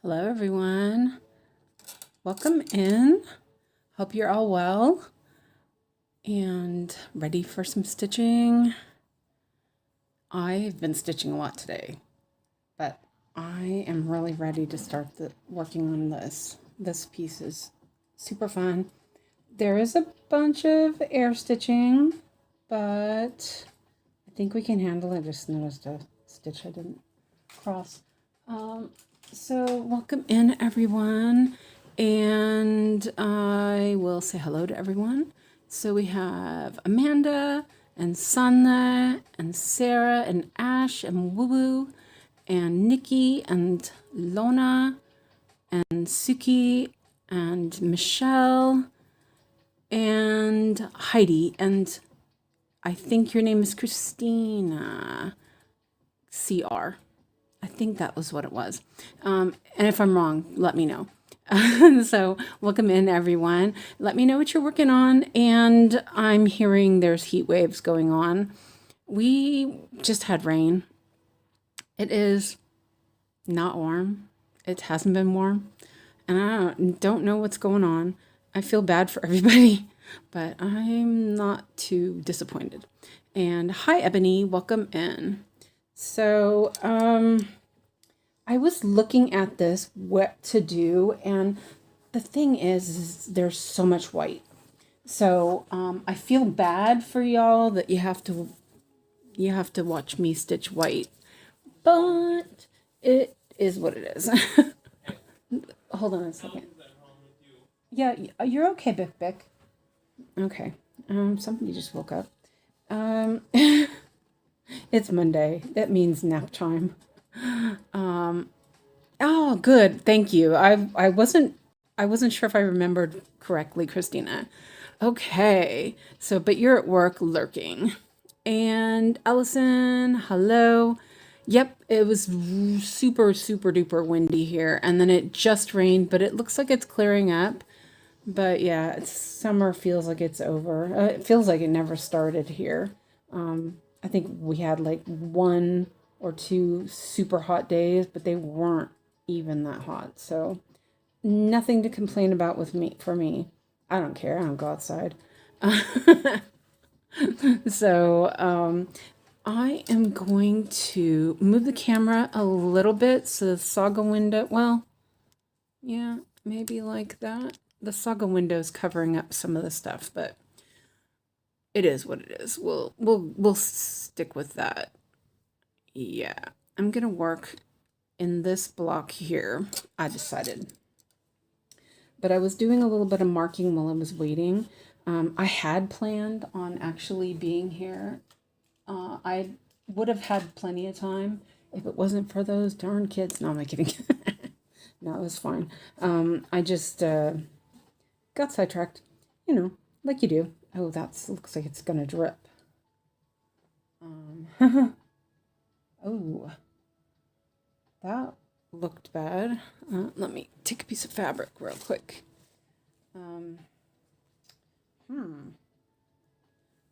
Hello everyone, welcome in. Hope you're all well and ready for some stitching. I've been stitching a lot today, but I am really ready to start working on this. This piece is super fun. There is a bunch of air stitching, but I think we can handle it. I just noticed a stitch I didn't cross. So welcome in everyone, and I will say hello to everyone. So we have Amanda and Sanna and Sarah and Ash and Woo Woo and Nikki and Lona and Suki and Michelle and Heidi, and I think your name is Christina CR. I think that was what it was. And if I'm wrong, let me know. So welcome in everyone. Let me know what you're working on. And I'm hearing there's heat waves going on. We just had rain. It is not warm. It hasn't been warm. And I don't know what's going on. I feel bad for everybody, but I'm not too disappointed. And hi, Ebony, welcome in. So, I was looking at this, what to do, and the thing is there's so much white. So, I feel bad for y'all that you have to watch me stitch white, but it is what it is. Hold on a second. Yeah, you're okay, Bick Bick. Okay. Somebody just woke up. It's Monday. That means nap time. Oh, good. Thank you. I wasn't sure if I remembered correctly, Christina. Okay. So, but you're at work lurking. And Allison, hello. Yep, it was super duper windy here, and then it just rained, but it looks like it's clearing up. But yeah, summer feels like it's over. It feels like it never started here. I think we had like 1 or 2 super hot days, but they weren't even that hot. So nothing to complain about for me. I don't care. I don't go outside. So I am going to move the camera a little bit so the saga window, well, yeah, maybe like that. The saga window is covering up some of the stuff, but it is what it is. We'll stick with that. Yeah, I'm gonna work in this block here, I decided. But I was doing a little bit of marking while I was waiting. I had planned on actually being here. I would have had plenty of time if it wasn't for those darn kids. No, I'm kidding. No, it was fine. I just got sidetracked, like you do. Oh, looks like it's gonna drip. Oh, that looked bad. Let me take a piece of fabric real quick.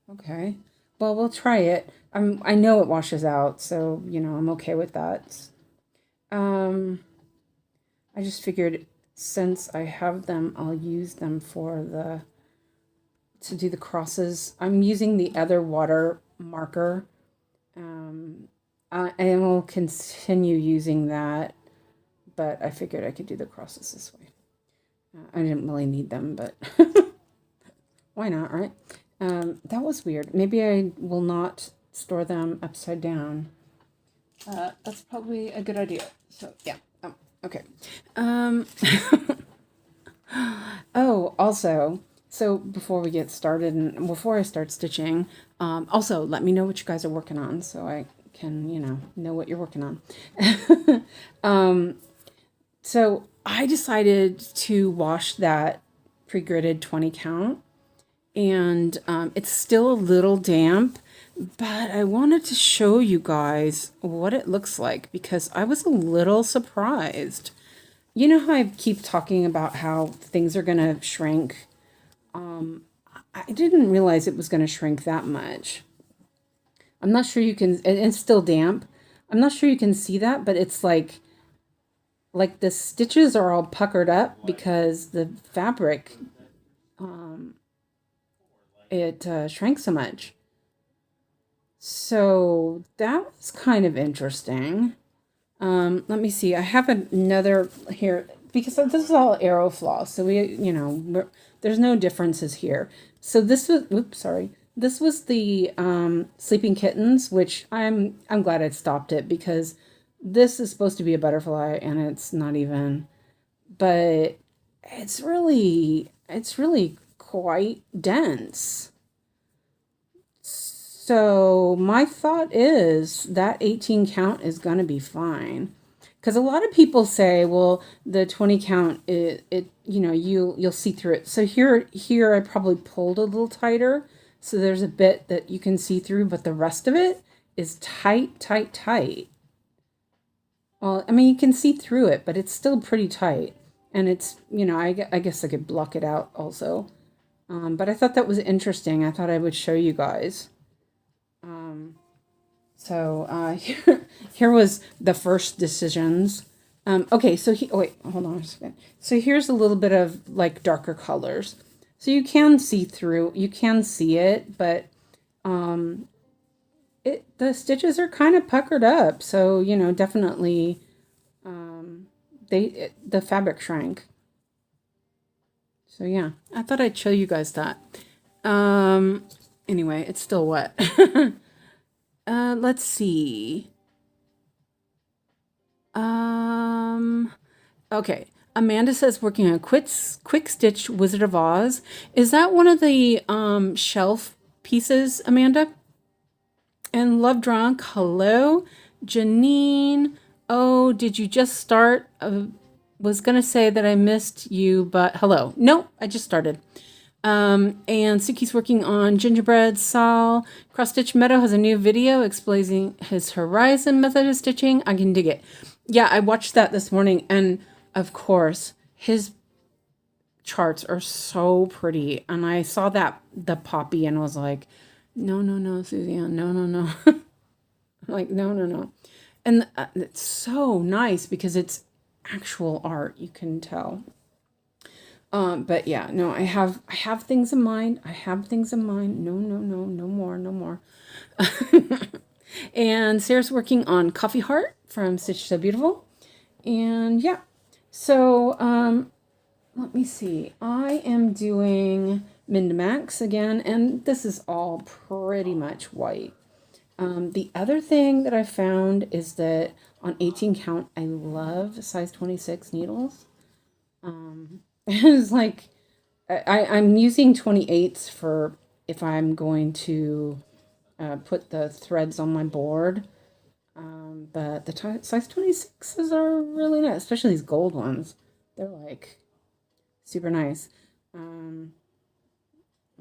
Okay. Well, we'll try it. I know it washes out, so, I'm okay with that. I just figured since I have them, I'll use them to do the crosses. I'm using the other water marker. I will continue using that, but I figured I could do the crosses this way. I didn't really need them, but why not, right? That was weird. Maybe I will not store them upside down. That's probably a good idea. So, yeah. Okay. Oh, also, so before we get started and before I start stitching, also let me know what you guys are working on so I can, know what you're working on. So I decided to wash that pre-gridded 20 count, and it's still a little damp, but I wanted to show you guys what it looks like because I was a little surprised. You know how I keep talking about how things are going to shrink? I didn't realize it was going to shrink that much. I'm not sure you can, it's still damp. I'm not sure you can see that, but it's like like the stitches are all puckered up because the fabric, it shrank so much. So that was kind of interesting. Let me see. I have another here because this is all arrow floss. So there's no differences here. So this was, oops, sorry. This was the Sleeping Kittens, which I'm glad I stopped it because this is supposed to be a butterfly and it's not even, but it's really quite dense. So my thought is that 18 count is going to be fine. Because a lot of people say, well, the 20 count, you'll see through it. So here I probably pulled a little tighter. So there's a bit that you can see through, but the rest of it is tight, tight, tight. Well, I mean, you can see through it, but it's still pretty tight. And it's, I guess I could block it out also. But I thought that was interesting. I thought I would show you guys. Here was the first decisions. Okay, so wait, hold on a second. So here's a little bit of like darker colors. So you can see through, you can see it, but the stitches are kind of puckered up. So, definitely the fabric shrank. So yeah, I thought I'd show you guys that. Anyway, it's still wet. Let's see. Okay. Amanda says working on Quick Stitch Wizard of Oz. Is that one of the shelf pieces, Amanda? And Love Drunk, hello. Janine, oh, did you just start? Was going to say that I missed you, but hello. No, I just started. And Suki's working on gingerbread. Sal, Cross Stitch Meadow has a new video explaining his horizon method of stitching. I can dig it. Yeah, I watched that this morning, and of course, his charts are so pretty. And I saw the poppy and was like, no, Suzanne, no. I'm like, no. And it's so nice because it's actual art, you can tell. But yeah, no, I have things in mind. No more. And Sarah's working on Coffee Heart from Stitch So Beautiful. And yeah, so let me see. I am doing Mindimax again, and this is all pretty much white. The other thing that I found is that on 18 count, I love size 26 needles. It's like I'm using 28s for if I'm going to put the threads on my board. But the size 26s are really nice, especially these gold ones. They're like super nice.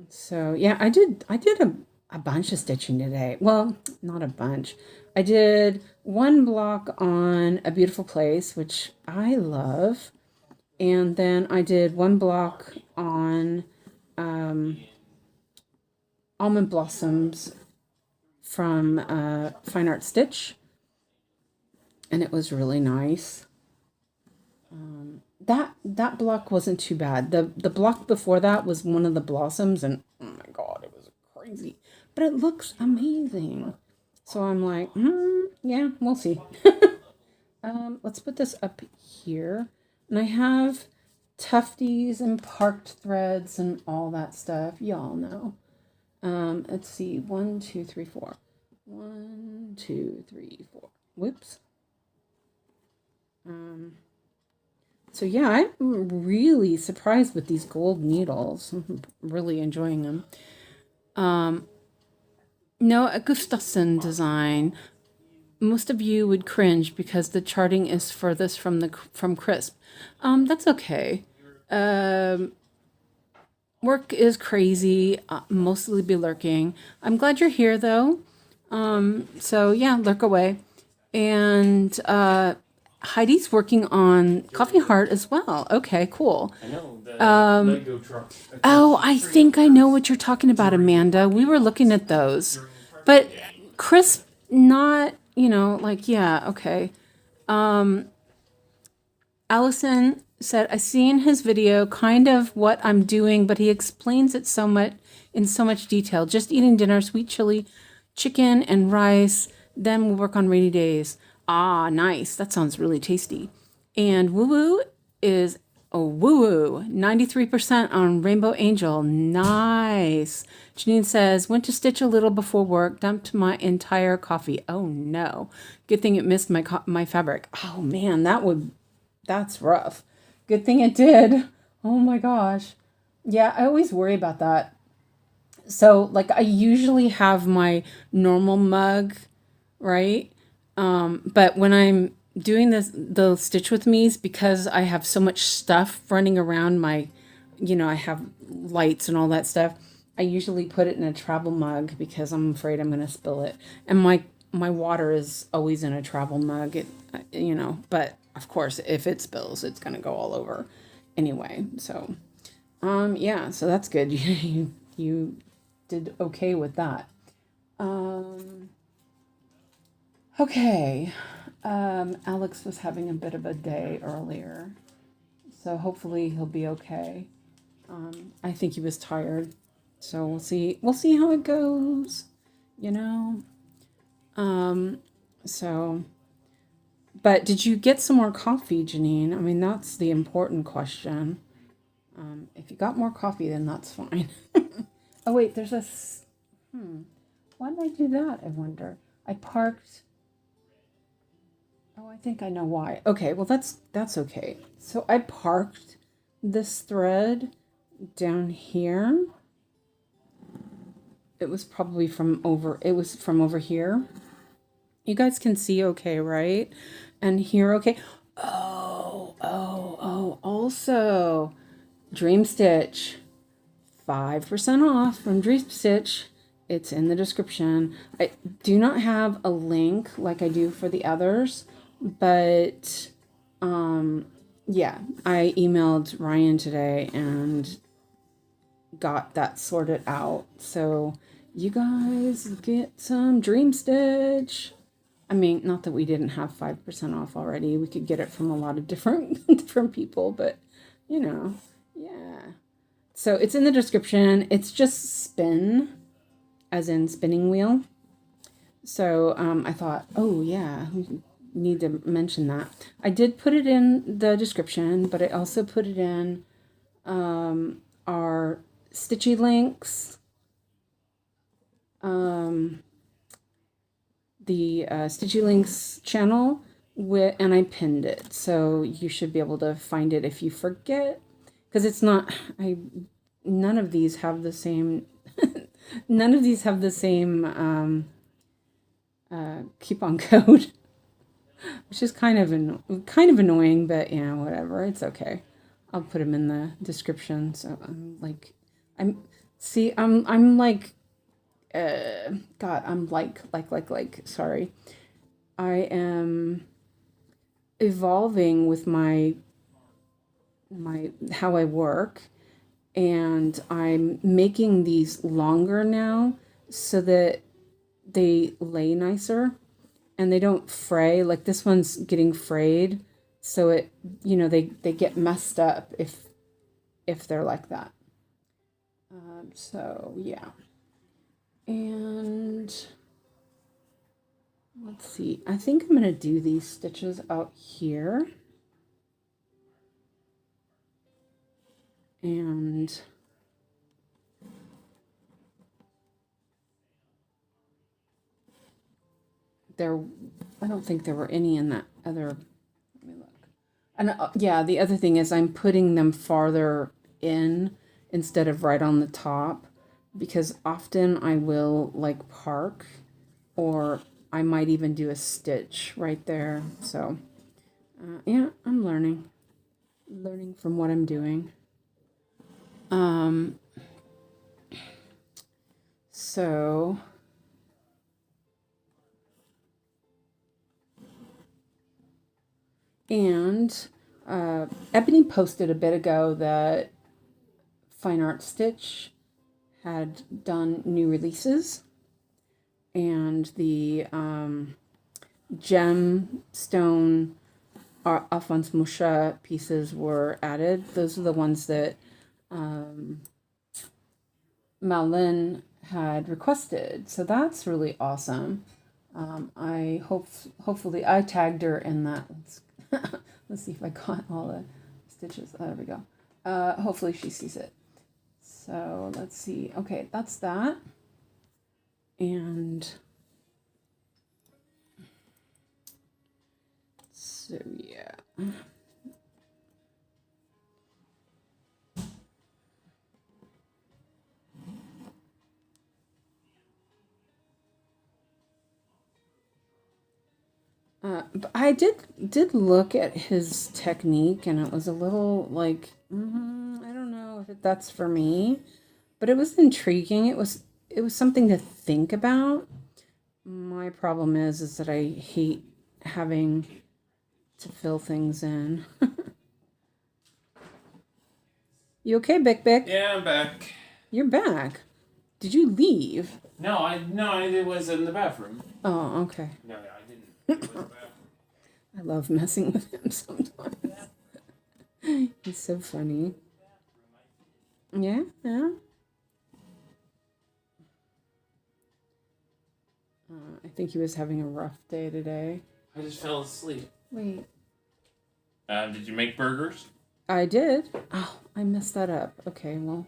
So yeah, I did a bunch of stitching today. Well, not a bunch. I did one block on A Beautiful Place, which I love. And then I did one block on Almond Blossoms from Fine Art Stitch. And it was really nice. That block wasn't too bad. The block before that was one of the blossoms, and oh my god, it was crazy. But it looks amazing. So I'm like, yeah, we'll see. Let's put this up here. And I have tufties and parked threads and all that stuff. Y'all know. Let's see. 1, 2, 3, 4. 1, 2, 3, 4. Whoops. So yeah, I'm really surprised with these gold needles. I'm really enjoying them. Noah Gustafson design. Most of you would cringe because the charting is furthest from crisp. That's okay. Work is crazy. Mostly be lurking. I'm glad you're here though. So yeah, lurk away. And Heidi's working on Coffee Heart as well. Okay, cool. I know the Lego truck. Oh, I think I know what you're talking about, Amanda. We were looking at those, but crisp, not. Like, yeah, okay. Allison said, I seen his video, kind of what I'm doing, but he explains it so much in so much detail. Just eating dinner, sweet chili, chicken and rice. Then we'll work on rainy days. Ah, nice. That sounds really tasty. And woo woo is woo woo. 93% on Rainbow Angel. Nice. Janine says, went to stitch a little before work, dumped my entire coffee. Oh no. Good thing it missed my fabric. Oh man, that's rough. Good thing it did. Oh my gosh. Yeah, I always worry about that. So like I usually have my normal mug, right? But when I'm doing the Stitch With Me's, because I have so much stuff running around my, I have lights and all that stuff, I usually put it in a travel mug because I'm afraid I'm going to spill it. And my water is always in a travel mug, but of course, if it spills, it's going to go all over anyway. So, yeah, so that's good. You did okay with that. Okay. Alex was having a bit of a day earlier, so hopefully he'll be okay. I think he was tired, so we'll see how it goes, so, but did you get some more coffee, Janine? I mean, that's the important question. If you got more coffee, then that's fine. Oh wait, there's a, why did I do that? I wonder. I parked. Oh, I think I know why. Okay, well that's okay. So I parked this thread down here. It was probably from over here. You guys can see okay, right? And here okay. Oh, also Dream Stitch. 5% off from Dream Stitch. It's in the description. I do not have a link like I do for the others, but yeah, I emailed Ryan today and got that sorted out. So you guys get some Dream Stitch. I mean, not that we didn't have 5% off already. We could get it from a lot of different people, but yeah. So it's in the description. It's just spin, as in spinning wheel. So I thought, oh yeah, we need to mention that. I did put it in the description, but I also put it in our stitchy links, the Stitchy Links channel, and I pinned it. So you should be able to find it if you forget. Because it's not, none of these have the same, coupon code, which is kind of annoying, but yeah, whatever, it's okay. I'll put them in the description. So sorry. I am evolving with my how I work, and I'm making these longer now so that they lay nicer and they don't fray. Like this one's getting frayed, so it they get messed up if they're like that. So yeah, and let's see, I think I'm gonna do these stitches out here. And I don't think there were any in that other, let me look. And yeah, the other thing is I'm putting them farther in instead of right on the top, because often I will like park, or I might even do a stitch right there. So yeah, I'm learning from what I'm doing. So and Ebony posted a bit ago that Fine Art Stitch had done new releases, and the gemstone 𝐂𝐈𝐊𝐿𝐾 pieces were added. Those are the ones that Malin had requested. So that's really awesome. Hopefully I tagged her in that. Let's see if I got all the stitches. Oh, there we go. Hopefully she sees it. So let's see. Okay, that's that. And so yeah. But I did look at his technique, and it was a little like I don't know if that's for me, but it was intriguing. It was something to think about. My problem is that I hate having to fill things in. You okay, Bic Bic? Yeah, I'm back. You're back. Did you leave? No, it was in the bathroom. Oh, okay. No, I didn't. It was in the bathroom. I love messing with him sometimes. He's so funny. Yeah, yeah. I think he was having a rough day today. I just fell asleep. Wait. Did you make burgers? I did. Oh, I messed that up. Okay, well.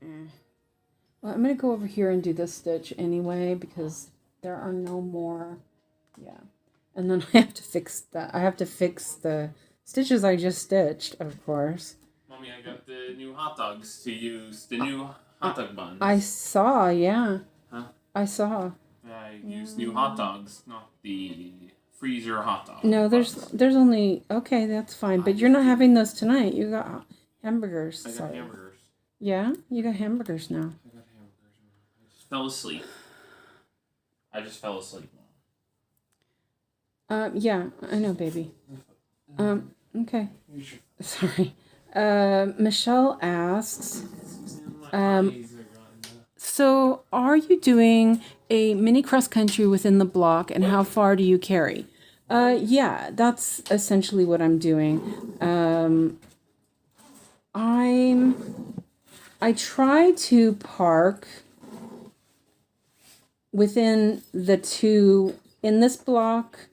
Well, I'm going to go over here and do this stitch anyway because there are no more. Yeah. And then I have to fix that. I have to fix the stitches I just stitched, of course. Mommy, I got the new hot dogs to use. The new hot dog buns. I saw, yeah. Huh? I saw. I used new hot dogs, not the freezer hot dogs. No, there's only okay. That's fine. But you're not having those tonight. You got hamburgers. I got hamburgers. Yeah, you got hamburgers now. I got hamburgers. I just fell asleep. Yeah, I know, baby. Okay. Sorry. Michelle asks, so are you doing a mini cross country within the block, and how far do you carry? Yeah, that's essentially what I'm doing. I try to park within the two in this block,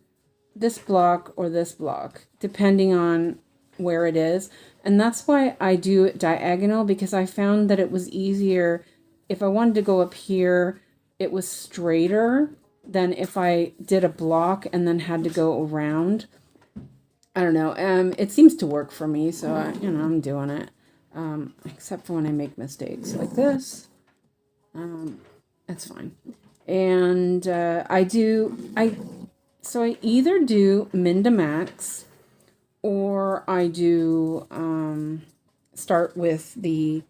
or this block, depending on where it is. And that's why I do it diagonal, because I found that it was easier. If I wanted to go up here, it was straighter than if I did a block and then had to go around. I don't know. It seems to work for me, so I'm doing it. Except for when I make mistakes like this. That's fine. And so I either do min to max, or I do start with the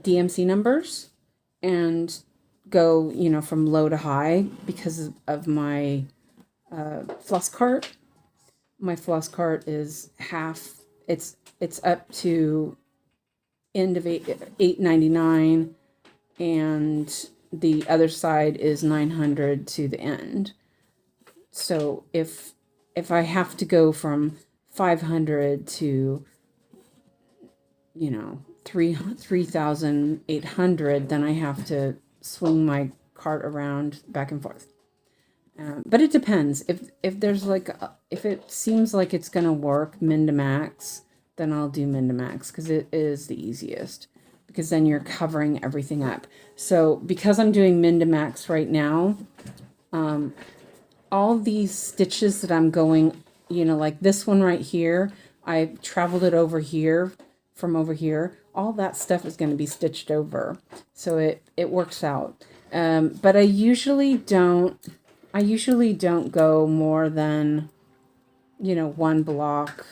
DMC numbers and go, from low to high because of my floss cart. My floss cart is half. It's up to end of $8.99, and the other side is $900 to the end. So if I have to go from 500 to 3,800, then I have to swing my cart around back and forth. But it depends. If there's if it seems like it's gonna work min to max, then I'll do min to max because it is the easiest. Because then you're covering everything up. So because I'm doing min to max right now, all these stitches that I'm going, like this one right here, I traveled it over here from over here. All that stuff is going to be stitched over. So it works out. But I usually don't go more than, one block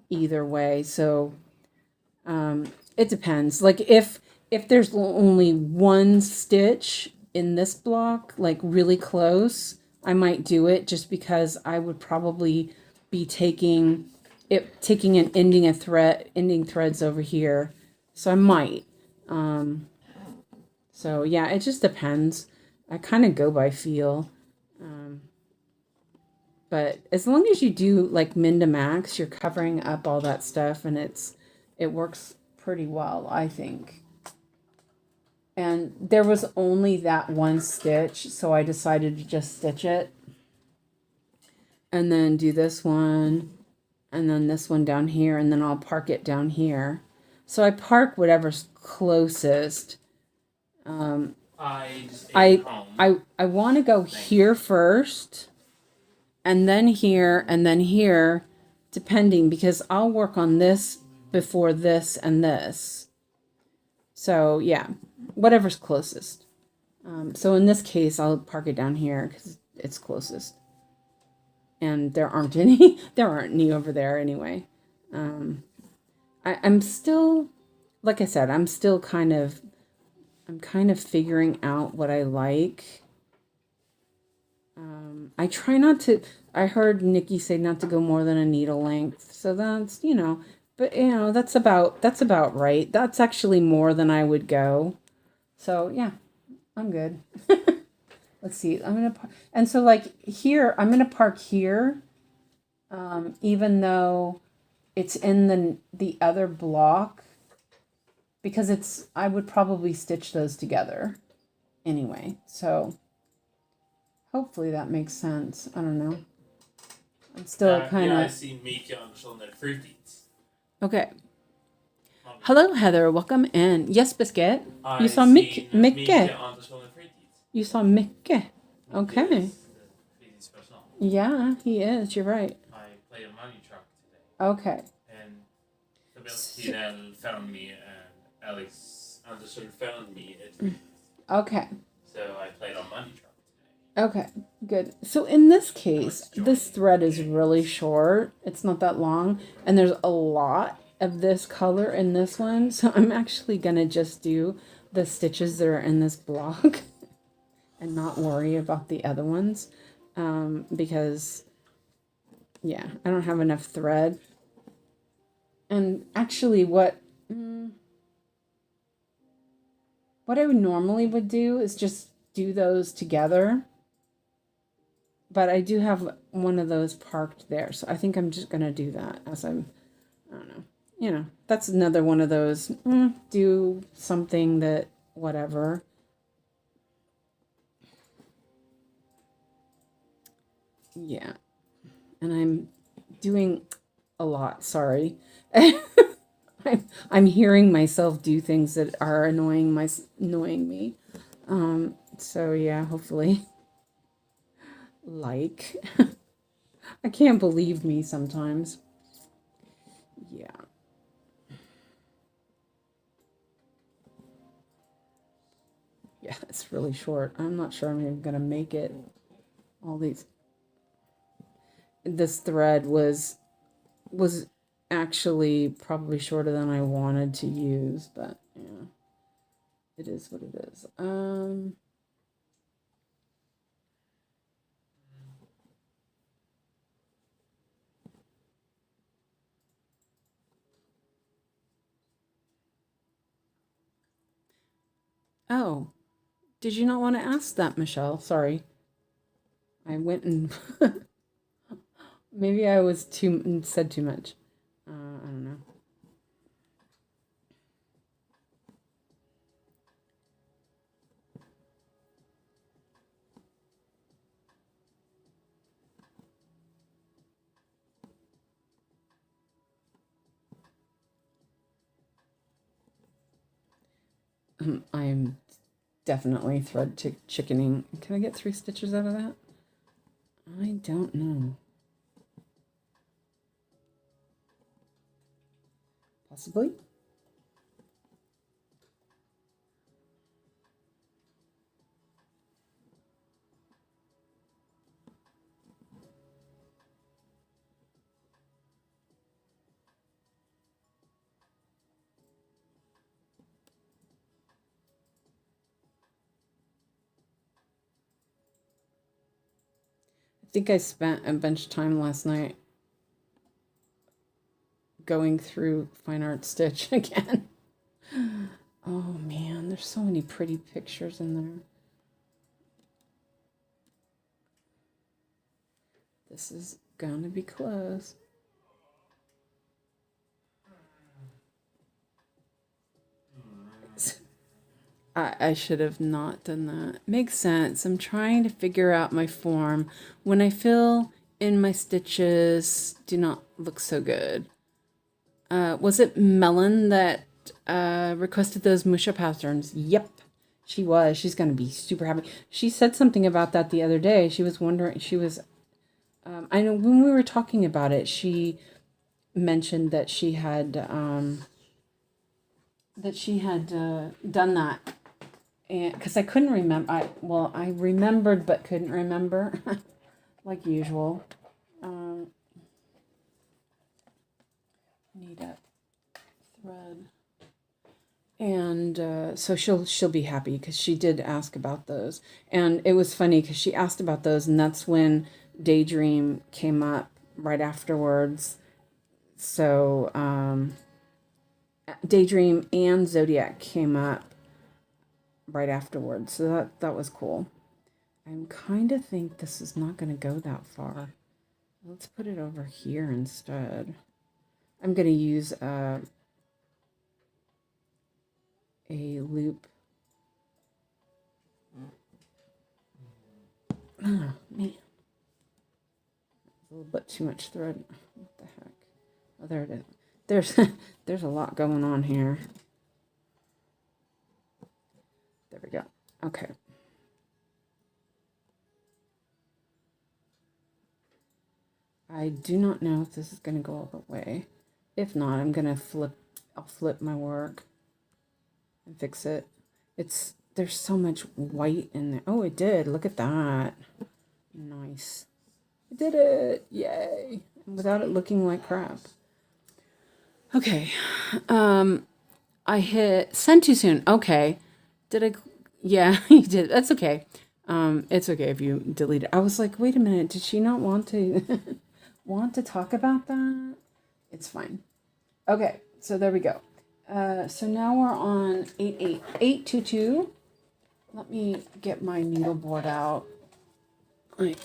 either way. So, it depends. Like if there's only one stitch in this block, like really close, I might do it just because I would probably be taking and ending threads over here. So I might. So yeah, it just depends. I kind of go by feel. But as long as you do like min to max, you're covering up all that stuff, and it works pretty well, I think. And there was only that one stitch, so I decided to just stitch it. And then do this one, and then this one down here, and then I'll park it down here. So I park whatever's closest. I want to go here first, and then here, depending, because I'll work on this before this and this. So yeah, whatever's closest. So in this case, I'll park it down here because it's closest. And there aren't any over there anyway. I'm still, like I said, I'm kind of figuring out what I like. I try not to, I heard Nikki say not to go more than a needle length. So that's, but that's about right. That's actually more than I would go. So yeah, I'm good. Let's see. And so like here, I'm going to park here. Even though it's in the other block, because I would probably stitch those together anyway. So hopefully that makes sense. I don't know. I'm still kind of. Yeah, I see Mika on the shoulder fruities. Okay. Hello, Heather. Welcome in. Yes, Biscuit. You saw Mika on the shoulder fruities. You saw Mika. Okay. Yeah, he is. You're right. I played a money truck today. Okay. And Sebastian found me, and Alex Anderson found me at Fruities. Okay. So I played on money truck today. Okay, good. So in this case, this thread is really short. It's not that long. And there's a lot of this color in this one. So I'm actually going to just do the stitches that are in this block and not worry about the other ones. Because, yeah, I don't have enough thread. And actually what I normally would do is just do those together. But I do have one of those parked there. So I think I'm just going to do that as I don't know. That's another one of those, do something that, whatever. Yeah. And I'm doing a lot. Sorry. I'm hearing myself do things that are annoying me. So yeah, hopefully. I can't believe me sometimes. Yeah. Yeah, it's really short. I'm not sure I'm even gonna make it. This thread was actually probably shorter than I wanted to use, but yeah, it is what it is. Oh, did you not want to ask that, Michelle? Sorry. I went and maybe I was said too much. I don't know. I'm definitely thread chickening. Can I get 3 stitches out of that? I don't know. Possibly. I think I spent a bunch of time last night going through Fine Art Stitch again. Oh man, there's so many pretty pictures in there. This is gonna be close. I should have not done that. Makes sense. I'm trying to figure out my form. When I feel in my stitches do not look so good. Was it Melon that requested those Musha patterns? Yep, she was. She's going to be super happy. She said something about that the other day. She was wondering, I know when we were talking about it, she mentioned that she had done that. And because I couldn't remember, I remembered but couldn't remember, like usual. Need a thread, and so she'll be happy because she did ask about those, and it was funny because she asked about those, and that's when Daydream came up right afterwards. So Daydream and Zodiac came up right afterwards, so that was cool. I kind of think this is not going to go that far. Let's put it over here instead. I'm going to use a loop. Oh, man. A little bit too much thread. What the heck? Oh, there it is. There's a lot going on here. There we go. Okay. I do not know if this is going to go all the way. If not, I'm going to I'll flip my work and fix it. There's so much white in there. Oh, it did. Look at that. Nice. I did it. Yay. Without it looking like crap. Okay. I hit send too soon. Okay. Did I? Yeah, you did. That's okay. It's okay if you delete it. I was like, wait a minute. Did she not want to want to talk about that? It's fine. Okay, so there we go. So now we're on 88822. Let me get my needle board out. I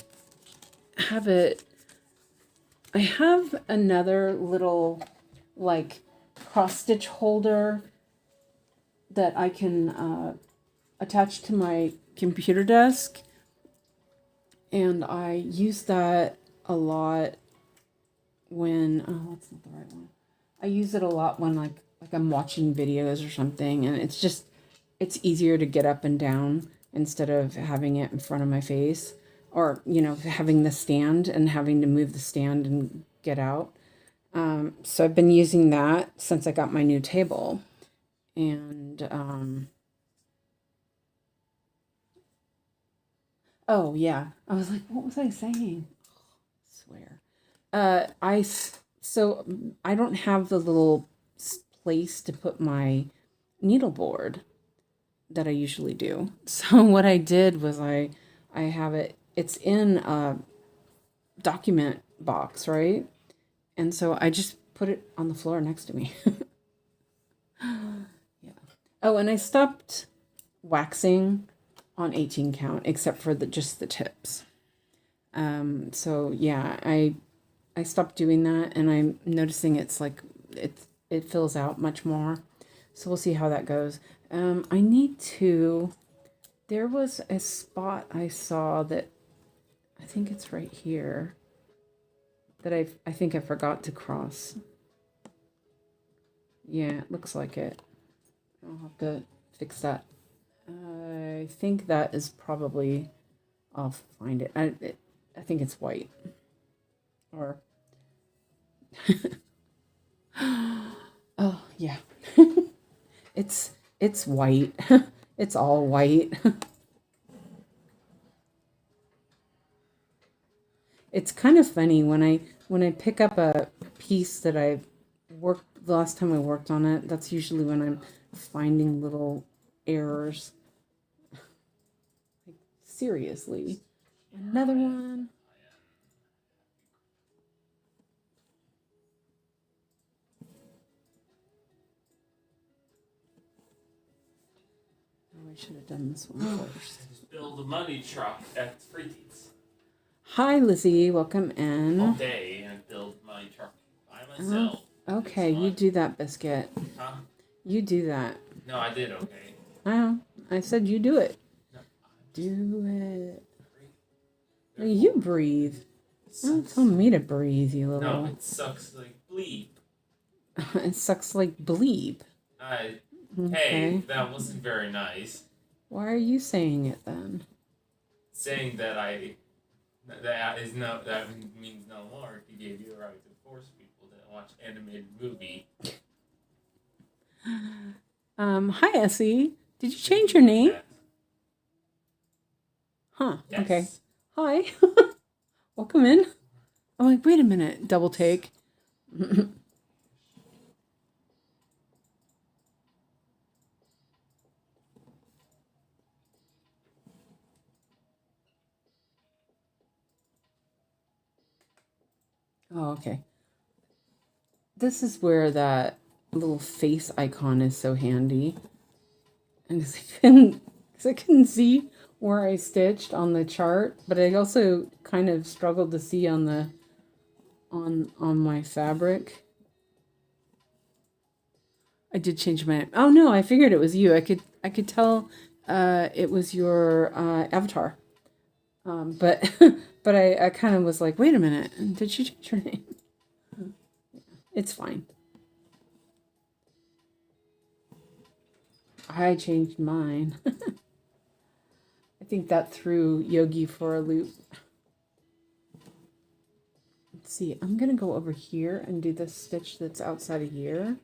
have another little like cross stitch holder that I can attach to my computer desk, and I use that a lot when that's not the right one. I use it a lot when like I'm watching videos or something, and it's easier to get up and down instead of having it in front of my face, or having the stand and having to move the stand and get out. So I've been using that since I got my new table, and oh yeah, I was like, what was I saying? I swear. So I don't have the little place to put my needleboard that I usually do. So what I did was I have it's in a document box, right? And so I just put it on the floor next to me. Yeah. Oh, and I stopped waxing on 18 count except for just the tips. So yeah, I stopped doing that, and I'm noticing it's like it fills out much more. So we'll see how that goes. I need to. There was a spot I saw that I think it's right here that I think I forgot to cross. Yeah, it looks like it. I'll have to fix that. I think that is probably. I'll find it. I think it's white. Or. Oh yeah. It's white. It's all white. It's kind of funny when I pick up a piece that I worked the last time I worked on it. That's usually when I'm finding little errors. Like, seriously, another one. Oh, I should have done this one first. Just build a money truck at Free Teats. Hi, Lizzie. Welcome all in. day and build my truck by myself. Okay, you do that, Biscuit. Huh? You do that. No, I did okay. I know. I said you do it. No, Do it. I'm No, you breathe. Don't tell me to breathe, you No, little. it sucks like bleep. It sucks like bleep. Hey, Okay. that wasn't very nice. Why are you saying it then? Saying that that means no more. He gave you a right to force people to watch animated movie. Hi, Essie. Did you change your name? Huh. Yes. Okay. Hi. Welcome in. I'm like, wait a minute. Double take. Oh, okay. This is where that little face icon is so handy. And 'cause I couldn't see where I stitched on the chart, but I also kind of struggled to see on the on my fabric. I did change my. Oh no, I figured it was you. I could tell it was your avatar. But but I kind of was like, wait a minute, did she change her name? It's fine. I changed mine. I think that threw Yogi for a loop. Let's see, I'm gonna go over here and do this stitch that's outside of here.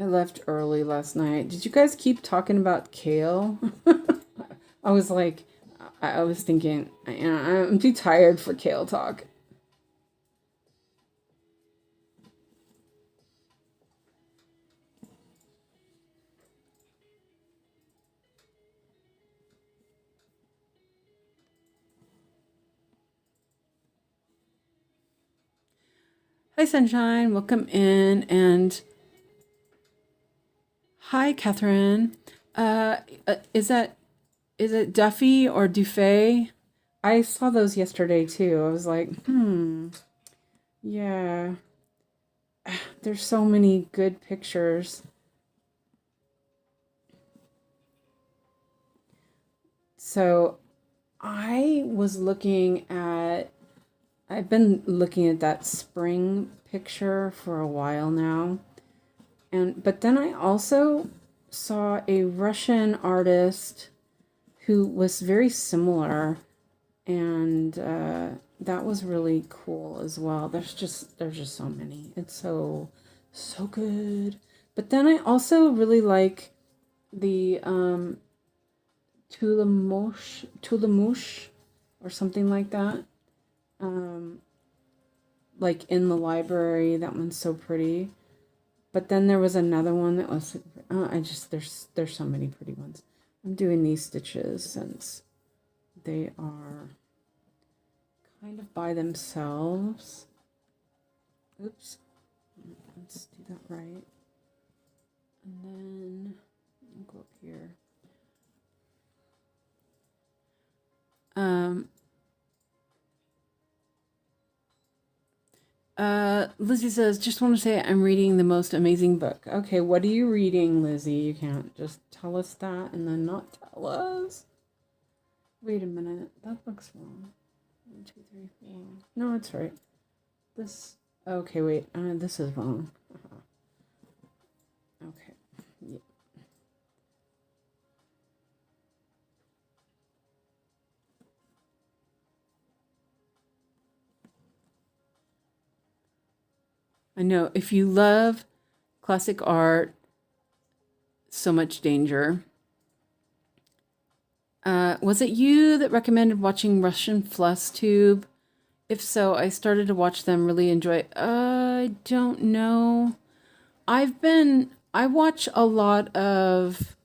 I left early last night. Did you guys keep talking about kale? I was like, I was thinking, I'm too tired for kale talk. Hi, Sunshine. Welcome in. And hi, Catherine. Is it Duffy or Dufay? I saw those yesterday too. I was like, yeah. There's so many good pictures. So I've been looking at that spring picture for a while now. But then I also saw a Russian artist who was very similar, and that was really cool as well. There's just so many. It's so good. But then I also really like the Tulamush or something like that. Like in the library, that one's so pretty. But then there was another one that was there's so many pretty ones. I'm doing these stitches since they are kind of by themselves. Oops. Let's do that right. And then I'll go up here. Lizzie says, just want to say I'm reading the most amazing book. Okay, what are you reading, Lizzie? You can't just tell us that and then not tell us. Wait a minute, that looks wrong. 1, 2, 3, 4. No, it's right. This. Okay, wait. This is wrong. Okay. Yeah. I know, if you love classic art, so much danger. Was it you that recommended watching Russian Floss Tube? If so, I started to watch them, really enjoy. I don't know. I watch a lot of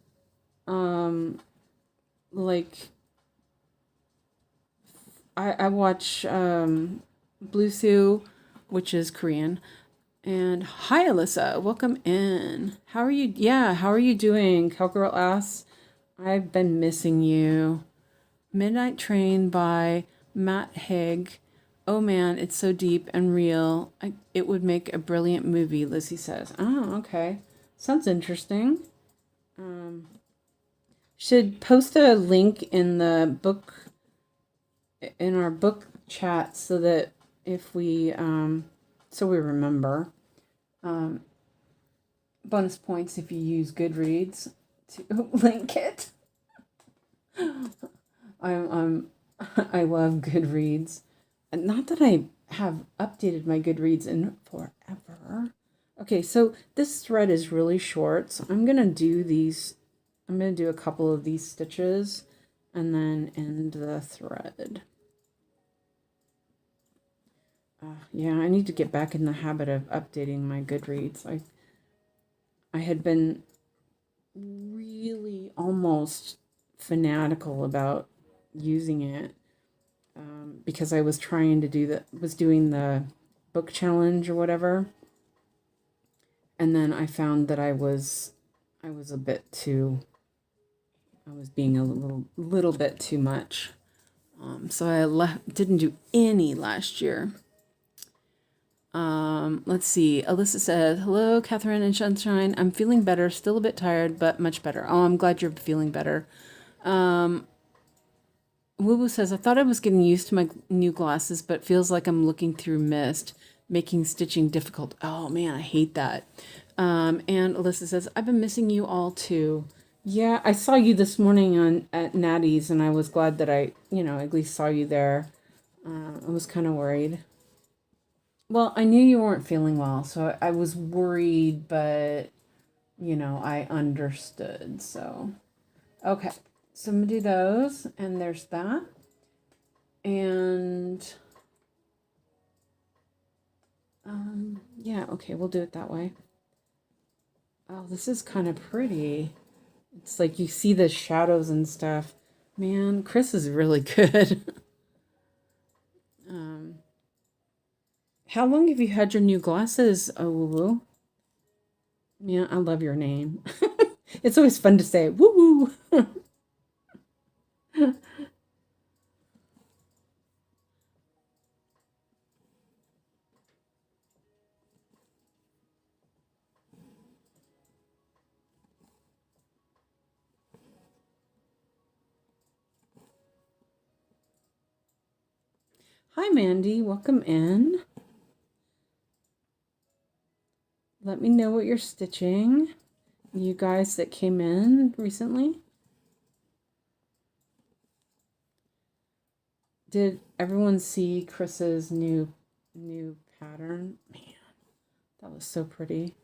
like, I watch Blue Sue, which is Korean. And hi, Alyssa. Welcome in. How are you? Yeah, how are you doing? Cowgirl asks. I've been missing you. Midnight Train by Matt Haig. Oh man, it's so deep and real. It would make a brilliant movie, Lizzie says. Oh, okay. Sounds interesting. Should post a link in the book, in our book chat, so that if we, so we remember. Bonus points if you use Goodreads to link it. I love Goodreads. And not that I have updated my Goodreads in forever. Okay, so this thread is really short, so I'm going to do these. I'm going to do a couple of these stitches and then end the thread. Yeah, I need to get back in the habit of updating my Goodreads. I had been really almost fanatical about using it because I was trying to doing the book challenge or whatever, and then I found that I was a bit too. I was being a little bit too much, so I didn't do any last year. Let's see. Alyssa says, hello, Catherine and Sunshine. I'm feeling better, still a bit tired, but much better. Oh, I'm glad you're feeling better. Woo Woo says, I thought I was getting used to my new glasses, but feels like I'm looking through mist, making stitching difficult. Oh man, I hate that. And Alyssa says, I've been missing you all too. Yeah, I saw you this morning at Natty's, and I was glad that I, at least saw you there. I was kind of worried. Well, I knew you weren't feeling well, so I was worried, but, I understood, so. Okay, so I'm going to do those, and there's that. And, yeah, okay, we'll do it that way. Oh, this is kind of pretty. It's like you see the shadows and stuff. Man, Chris is really good. How long have you had your new glasses, oh Woo Woo? Yeah, I love your name. It's always fun to say, woo woo. Hi, Mandy. Welcome in. Let me know what you're stitching. You guys that came in recently. Did everyone see Chris's new pattern? Man, that was so pretty.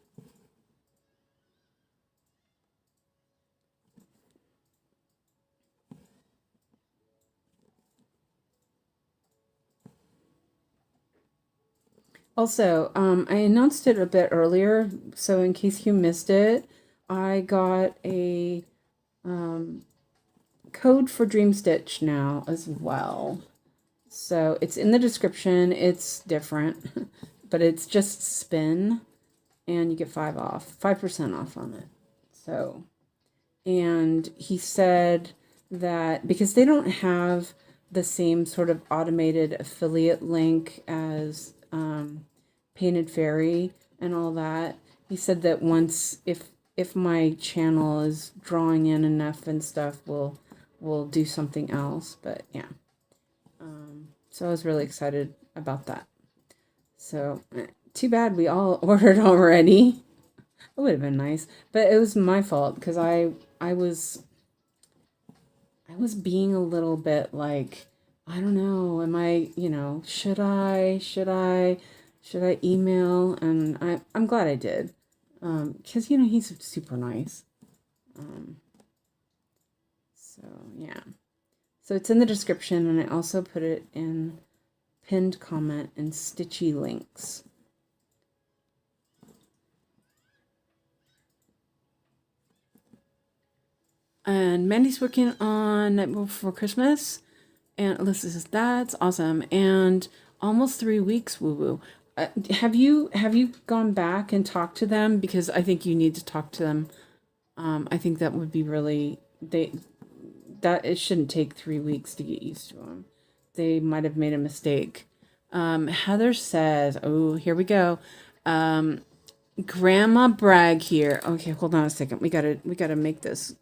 Also, I announced it a bit earlier, so in case you missed it, I got a code for Dream Stitch now as well. So it's in the description. It's different, but it's just spin, and you get 5% off on it. So, and he said that because they don't have the same sort of automated affiliate link as Painted Fairy and all that, he said that once if my channel is drawing in enough and stuff, we'll do something else. But yeah, so I was really excited about that. So too bad we all ordered already. It would have been nice, but it was my fault because I was being a little bit like, I don't know, am I, should I email? And I'm glad I did, because he's super nice. So yeah, so it's in the description, and I also put it in pinned comment and stitchy links. And Mandy's working on Night Before Christmas. And Alyssa says, that's awesome. And almost 3 weeks, woo woo. Have you gone back and talked to them? Because I think you need to talk to them. I think that would be really, that it shouldn't take 3 weeks to get used to them. They might have made a mistake. Heather says, oh, here we go. Grandma Bragg here. Okay, hold on a second. We gotta make this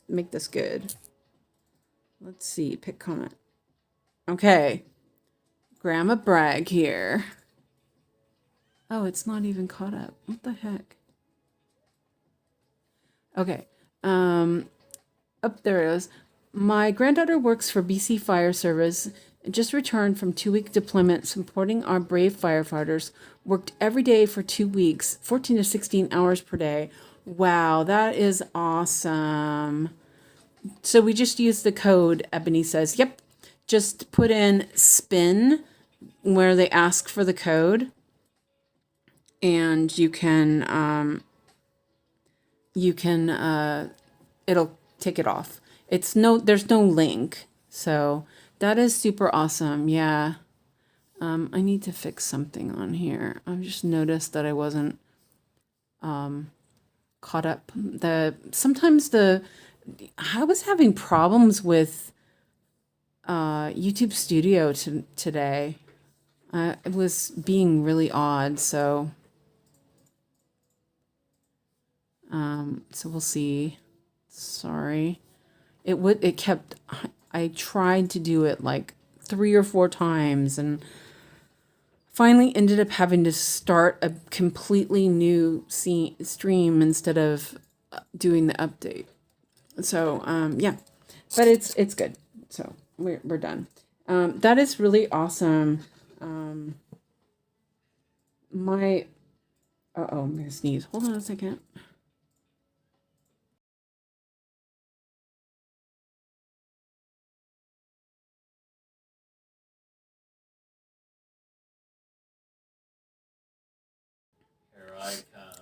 good. Let's see. Pick comment. Okay. Grandma Bragg here. Oh, it's not even caught up. What the heck? Okay. Up there it is. My granddaughter works for BC Fire Service. Just returned from 2-week deployment supporting our brave firefighters. Worked every day for 2 weeks, 14 to 16 hours per day. Wow, that is awesome. So we just used the code, Ebony says. Yep. Just put in spin where they ask for the code. And you can it'll take it off. There's no link. So that is super awesome. Yeah. I need to fix something on here. I've just noticed that I wasn't caught up. I was having problems with YouTube Studio today. It was being really odd, so we'll see. Sorry. I tried to do it like 3 or 4 times and finally ended up having to start a completely new stream instead of doing the update. So, yeah, but it's good. So we're done. That is really awesome. I'm gonna sneeze. Hold on a second.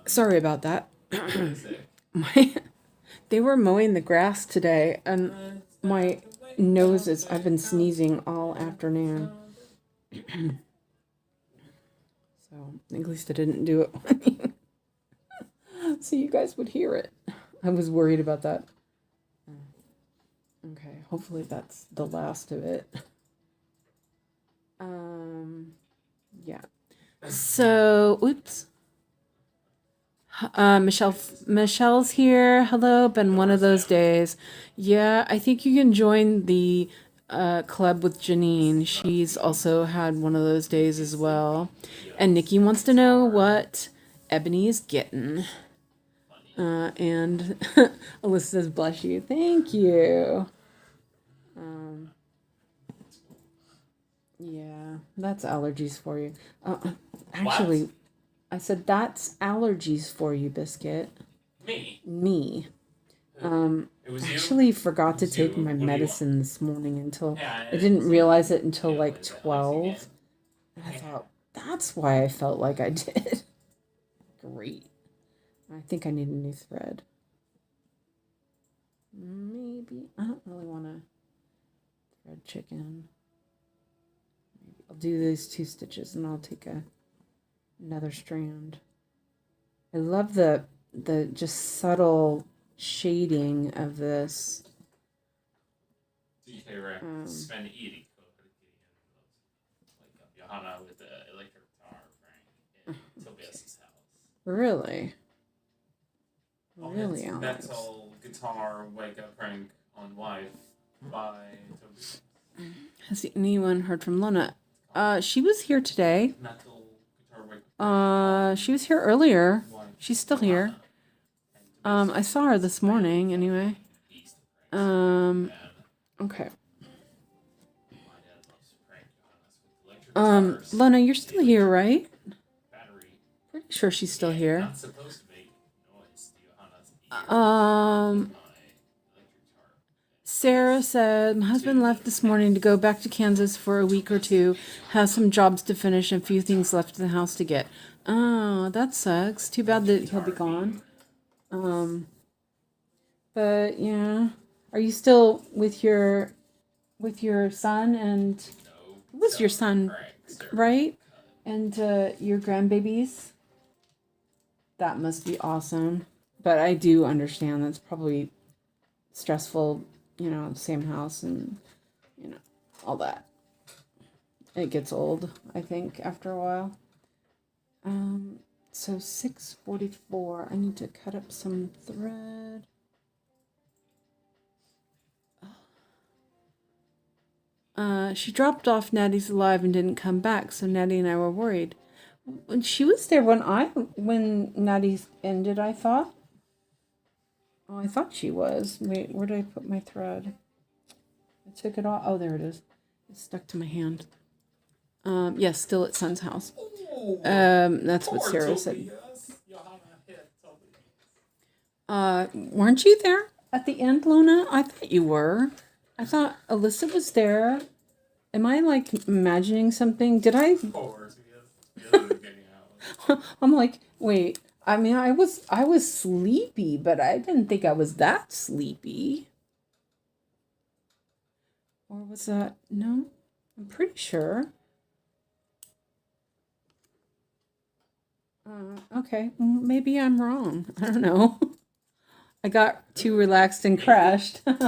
Sorry about that. They were mowing the grass today, and my nose I've been sneezing all afternoon. So at least I didn't do it so you guys would hear it. I was worried about that. Okay, hopefully that's the last of it. Yeah. So, oops. Michelle's here. Hello, been one of those days. Yeah, I think you can join the club with Janine. She's also had one of those days as well. And Nikki wants to know what Ebony is getting. And Alyssa says, bless you. Thank you. Yeah, that's allergies for you. Actually, what? I said that's allergies for you, Biscuit. Me. Actually forgot to take my medicine this morning until I didn't realize it until like 12. And I thought that's why I felt like I did. Great. I think I need a new thread. Maybe I don't really want to thread chicken. Maybe I'll do these 2 stitches and I'll take another strand. I love the just subtle shading of this. Spend eating like Johanna with the electric guitar prank in Tobias's house. Really? Really, Alex? Metal guitar wake up prank on wife by Tobias. Has anyone heard from Lona? She was here today. Metal guitar wake up. She was here earlier. She's still here. I saw her this morning anyway. Okay. Lona, you're still here, right? Pretty sure she's still here. Sarah said, my husband left this morning to go back to Kansas for a week or 2, has some jobs to finish and a few things left in the house to get. Oh, that sucks. Too bad that he'll be gone. But yeah. Are you still with your son and No. it was your son, right? And your grandbabies? That must be awesome. But I do understand that's probably stressful, you know, same house and, you know, all that. It gets old, I think, after a while. So 6:44. I need to cut up some thread. She dropped off Natty's alive and didn't come back, so Natty and I were worried. She was there when Natty's ended, I thought. Oh, I thought she was. Wait, where did I put my thread? I took it off. Oh, there it is. It's stuck to my hand. Yes, still at Son's house. That's what Sarah said. Weren't you there at the end, Luna? I thought you were. I thought Alyssa was there. Am I like imagining something? Did I? I'm like, wait. I mean, I was sleepy, but I didn't think I was that sleepy. Or was that? No, I'm pretty sure. Okay, maybe I'm wrong. I don't know. I got too relaxed and crashed. No, I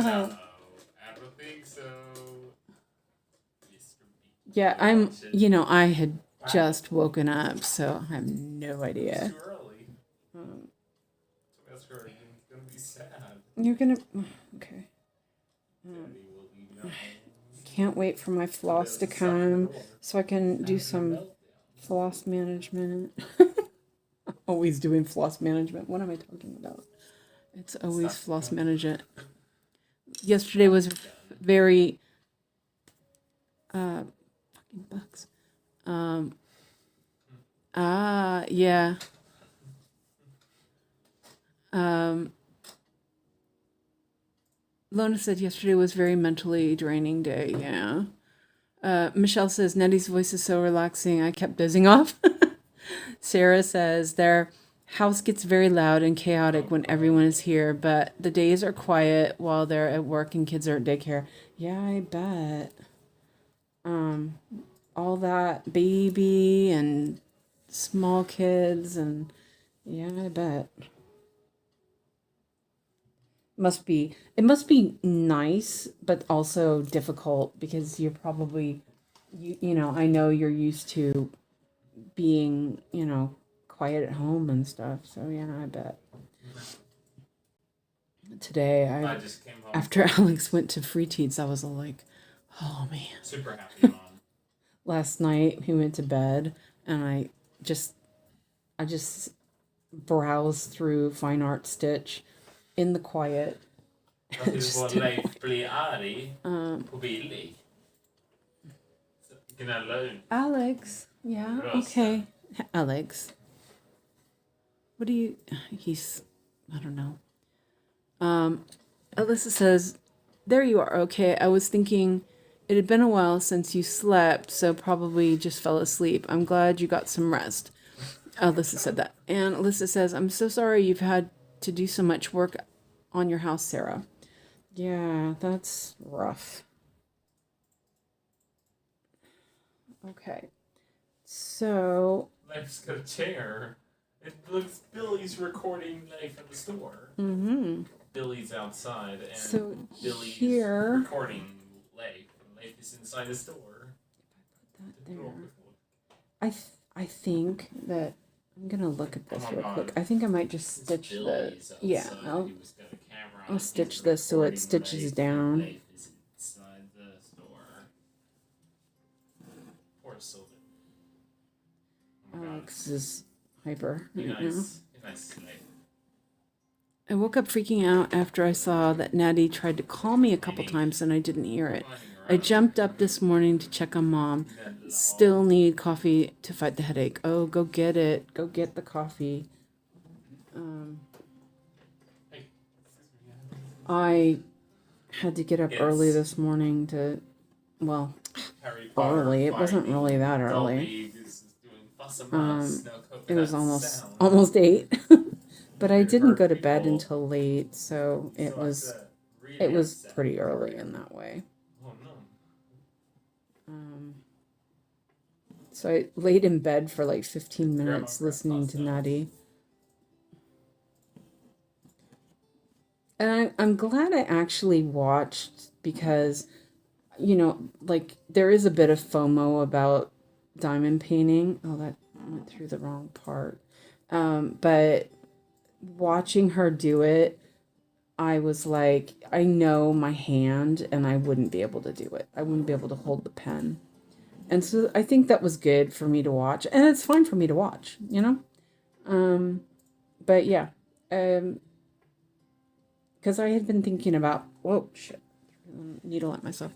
don't think so. Yeah, I had just woken up, so I have no idea. It's too early. That's her. You're gonna be sad. You're gonna... Okay. Can't wait for my floss to come so I can do some floss management. Always doing floss management. What am I talking about? It's always floss management. Yesterday was very... fucking bugs. Yeah. Lona said yesterday was very mentally draining day. Yeah. Michelle says Nettie's voice is so relaxing. I kept dozing off. Sarah says their house gets very loud and chaotic when everyone is here, but the days are quiet while they're at work and kids are at daycare. Yeah, I bet. All that baby and small kids and yeah, I bet. It must be nice, but also difficult because you're probably, you know, I know you're used to being, you know, quiet at home and stuff. So yeah, I bet. Today, I just came home. After Alex went to Free Teats, I was all like, oh man. Super happy, Mom. Last night he went to bed and I just browsed through Fine Art Stitch in the quiet. Just var Leif blir arg på Billy. Gnälla ut. Alex, yeah, okay. Alex. What do you... He's... I don't know. Alyssa says, there you are, okay. I was thinking it had been a while since you slept, so probably just fell asleep. I'm glad you got some rest. Alyssa said that. And Alyssa says, I'm so sorry you've had to do so much work on your house, Sarah. Yeah, that's rough. Okay. So... Leif's got a chair. It looks Billy's recording Leif at the store. Mm-hmm. Billy's outside and so Billy's here, recording Leif. Leif is inside the store. Put that there. I think that I'm gonna look at this real quick. I think I might just stitch the I'll stitch this so it stitches down. Leif is inside the store. Poor Sylvan. Alex is hyper Be right nice. now. Be nice to Leif. I woke up freaking out after I saw that Natty tried to call me a couple times and I didn't hear it. I jumped up this morning to check on Mom. Still need coffee to fight the headache. Oh, go get it. Go get the coffee. I had to get up early this morning to, well, early. It wasn't really that early. It was almost 8. But I didn't go to bed until late, so it was It was pretty early in that way. Oh no. So I laid in bed for like 15 minutes listening to Natty. And I'm glad I actually watched because, you know, like there is a bit of FOMO about diamond painting. Oh, that went through the wrong part. But watching her do it, I was like, I know my hand and I wouldn't be able to do it. I wouldn't be able to hold the pen. And so I think that was good for me to watch. And it's fine for me to watch, you know? But yeah. Because I had been thinking about, whoa, shit, needle at myself.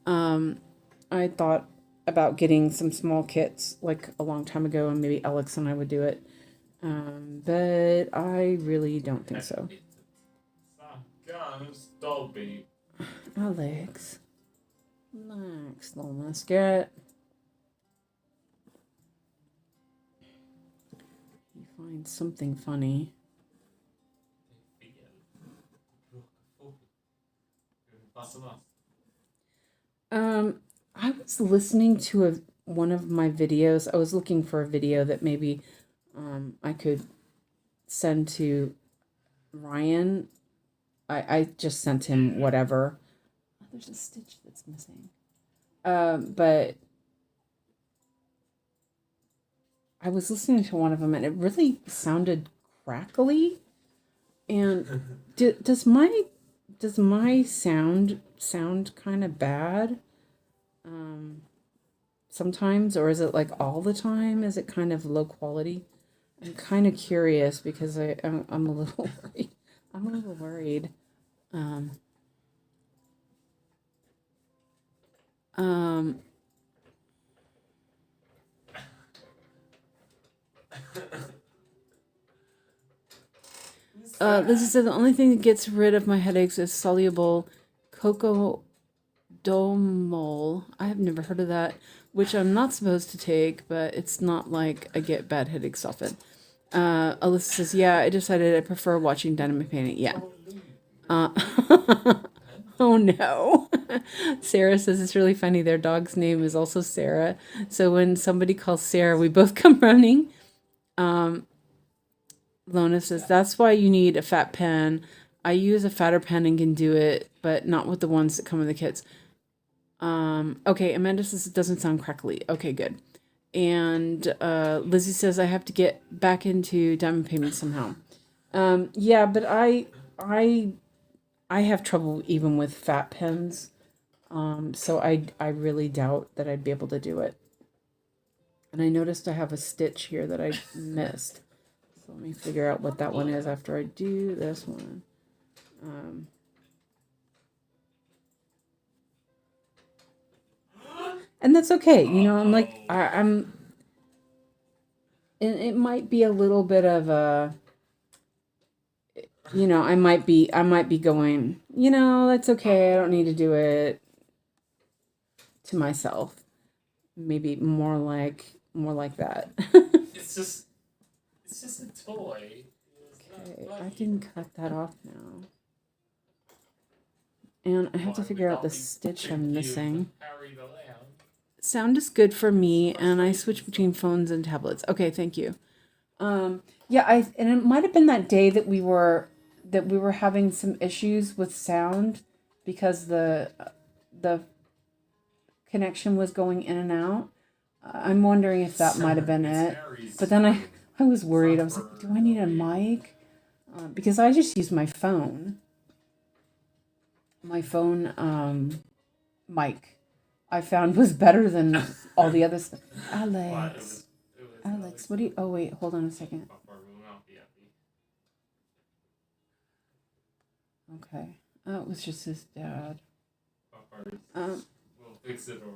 I thought about getting some small kits like a long time ago, and maybe Alex and I would do it. But I really don't think so. Alex, relax, little musket. You find something funny. I was listening to one of my videos. I was looking for a video that maybe I could send to Ryan. I just sent him whatever. Oh, there's a stitch that's missing. But I was listening to one of them and it really sounded crackly. And does my sound kind of bad sometimes, or is it like all the time? Is it kind of low quality? I'm kind of curious because I'm a little worried. I'm a little worried. Lizzie said the only thing that gets rid of my headaches is soluble cocodomol. I have never heard of that, which I'm not supposed to take, but it's not like I get bad headaches often. Alyssa says, yeah, I decided I prefer watching diamond painting. Yeah. Oh no. Sarah says it's really funny. Their dog's name is also Sarah. So when somebody calls Sarah, we both come running. Lona says, that's why you need a fat pen. I use a fatter pen and can do it, but not with the ones that come with the kits. Okay, Amanda says it doesn't sound crackly. Okay, good. And Lizzie says I have to get back into diamond painting somehow. Yeah, but I have trouble even with fat pens. So I really doubt that I'd be able to do it. And I noticed I have a stitch here that I missed. So let me figure out what that one is after I do this one. And that's okay. You know, I'm like, I'm, and it might be a little bit of a, you know, I might be going, you know, that's okay. I don't need to do it to myself. Maybe more like that. It's just a toy. Okay, I can cut that off now. And I have to figure out the stitch I'm missing. Sound is good for me, and I switch between phones and tablets. Okay, thank you. Yeah, and it might have been that day that we were having some issues with sound because the connection was going in and out. I'm wondering if that might have been it. But then I was worried. I was like, do I need a mic? Because I just use my phone. My phone mic I found was better than all the other stuff. Alex, what do you? Oh wait, hold on a second. Okay, it was just his dad. We'll fix it or.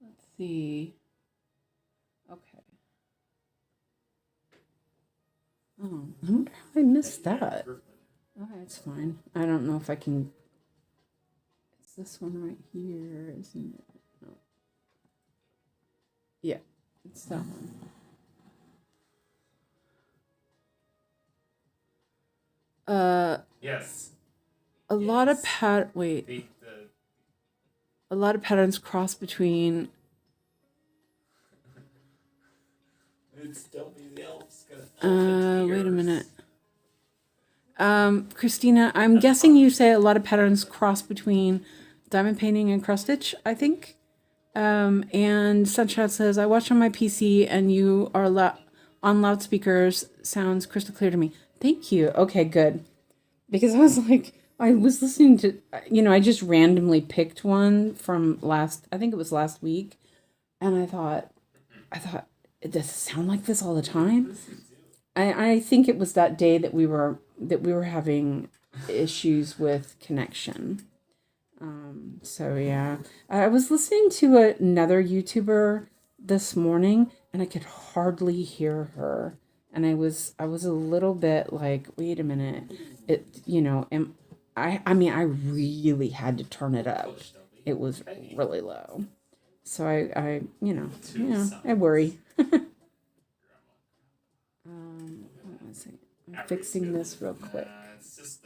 Let's see. Okay. Oh, I wonder how I missed that. Okay, it's fine. I don't know if I can. It's this one right here, isn't it? No. Yeah, it's that one. Yes. A lot of Yes. wait. The A lot of patterns cross between. it's don't be the elf's gonna Wait a minute. Christina, I'm guessing you say a lot of patterns cross between diamond painting and cross stitch, I think. And Sunshine says, I watched on my PC and you are on loudspeakers. Sounds crystal clear to me. Thank you. Okay, good. Because I was like, I was listening to, I just randomly picked one from I think it was last week. And I thought, does it sound like this all the time? I think it was that day that we were having issues with connection. So yeah, I was listening to another YouTuber this morning and I could hardly hear her. And I was a little bit like, wait a minute. I really had to turn it up. It was really low. So I worry. Let's see. I'm fixing this real quick. It's just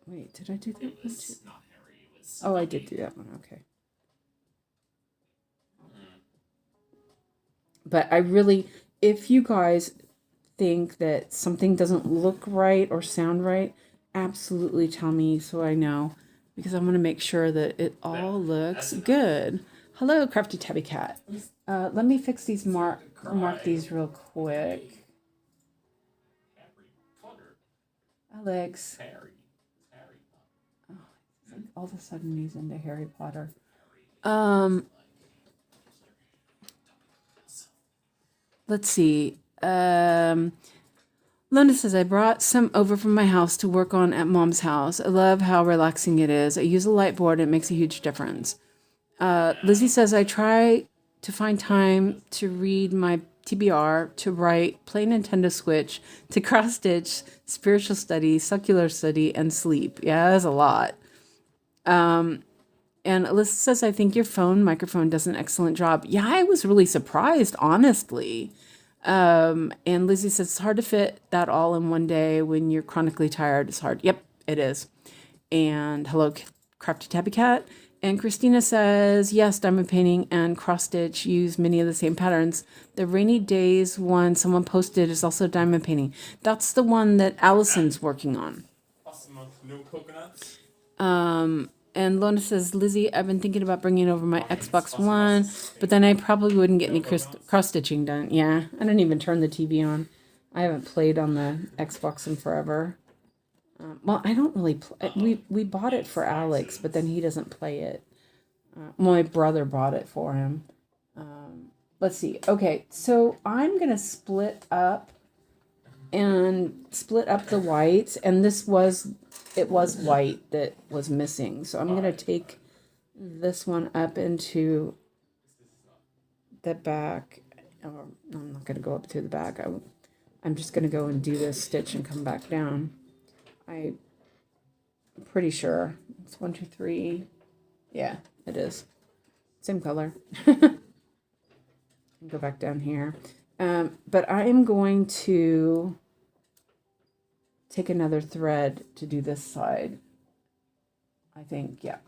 Wait, did I do that one too? not Harry. It was Oh, I did do that one. Okay. But I really, if you guys think that something doesn't look right or sound right, absolutely tell me so I know, because I'm going to make sure that it all looks good. Hello, Crafty Tabby Cat. Let me fix these mark these real quick. Alex. Oh, all of a sudden he's into Harry Potter. Let's see. Lona says, I brought some over from my house to work on at Mom's house. I love how relaxing it is. I use a light board. It makes a huge difference. Lizzie says, I try to find time to read my TBR, to write, play Nintendo Switch, to cross stitch, spiritual study, secular study, and sleep. Yeah, that's a lot. And Alyssa says, I think your microphone does an excellent job. Yeah, I was really surprised, honestly. And Lizzie says, it's hard to fit that all in one day when you're chronically tired. It's hard. Yep, it is. And hello, Crafty Tabby Cat. And Christina says, yes, diamond painting and cross stitch use many of the same patterns. The rainy days one someone posted is also diamond painting. That's the one that Allison's working on. Awesome. No coconuts. And Lona says, Lizzie, I've been thinking about bringing over my Xbox One, but then I probably wouldn't get any cross-stitching done. Yeah, I didn't even turn the TV on. I haven't played on the Xbox in forever. Well, I don't really play. We bought it for Alex, but then he doesn't play it. My brother bought it for him. Let's see. Okay, so I'm going to split up the whites, and it was white that was missing. So I'm going to take this one up into the back. Oh, I'm not going to go up to the back. I'm just going to go and do this stitch and come back down. I'm pretty sure it's 1, 2, 3. Yeah, it is. Same color. Go back down here. But I am going to take another thread to do this side. I think, yeah.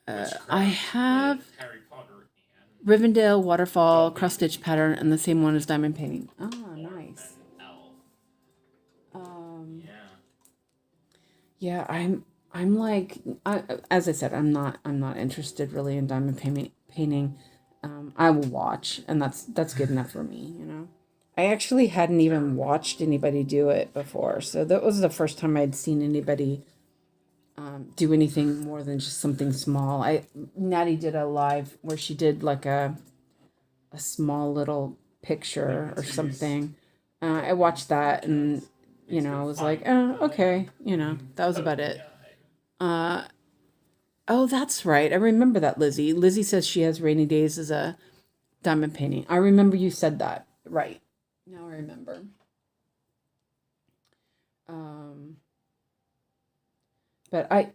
I have Rivendell waterfall cross stitch pattern and the same one as diamond painting. Oh, nice. Yeah, I'm like, as I said, I'm not interested really in diamond painting. I will watch, and that's good enough for me, you know. I actually hadn't even watched anybody do it before, so that was the first time I'd seen anybody do anything more than just something small. Natty did a live where she did like a small little picture or something. I watched that and, you know, I was like, oh, okay, you know, that was about it. Oh, that's right. I remember that, Lizzie. Lizzie says she has rainy days as a diamond painting. I remember you said that. Right. Now I remember. But I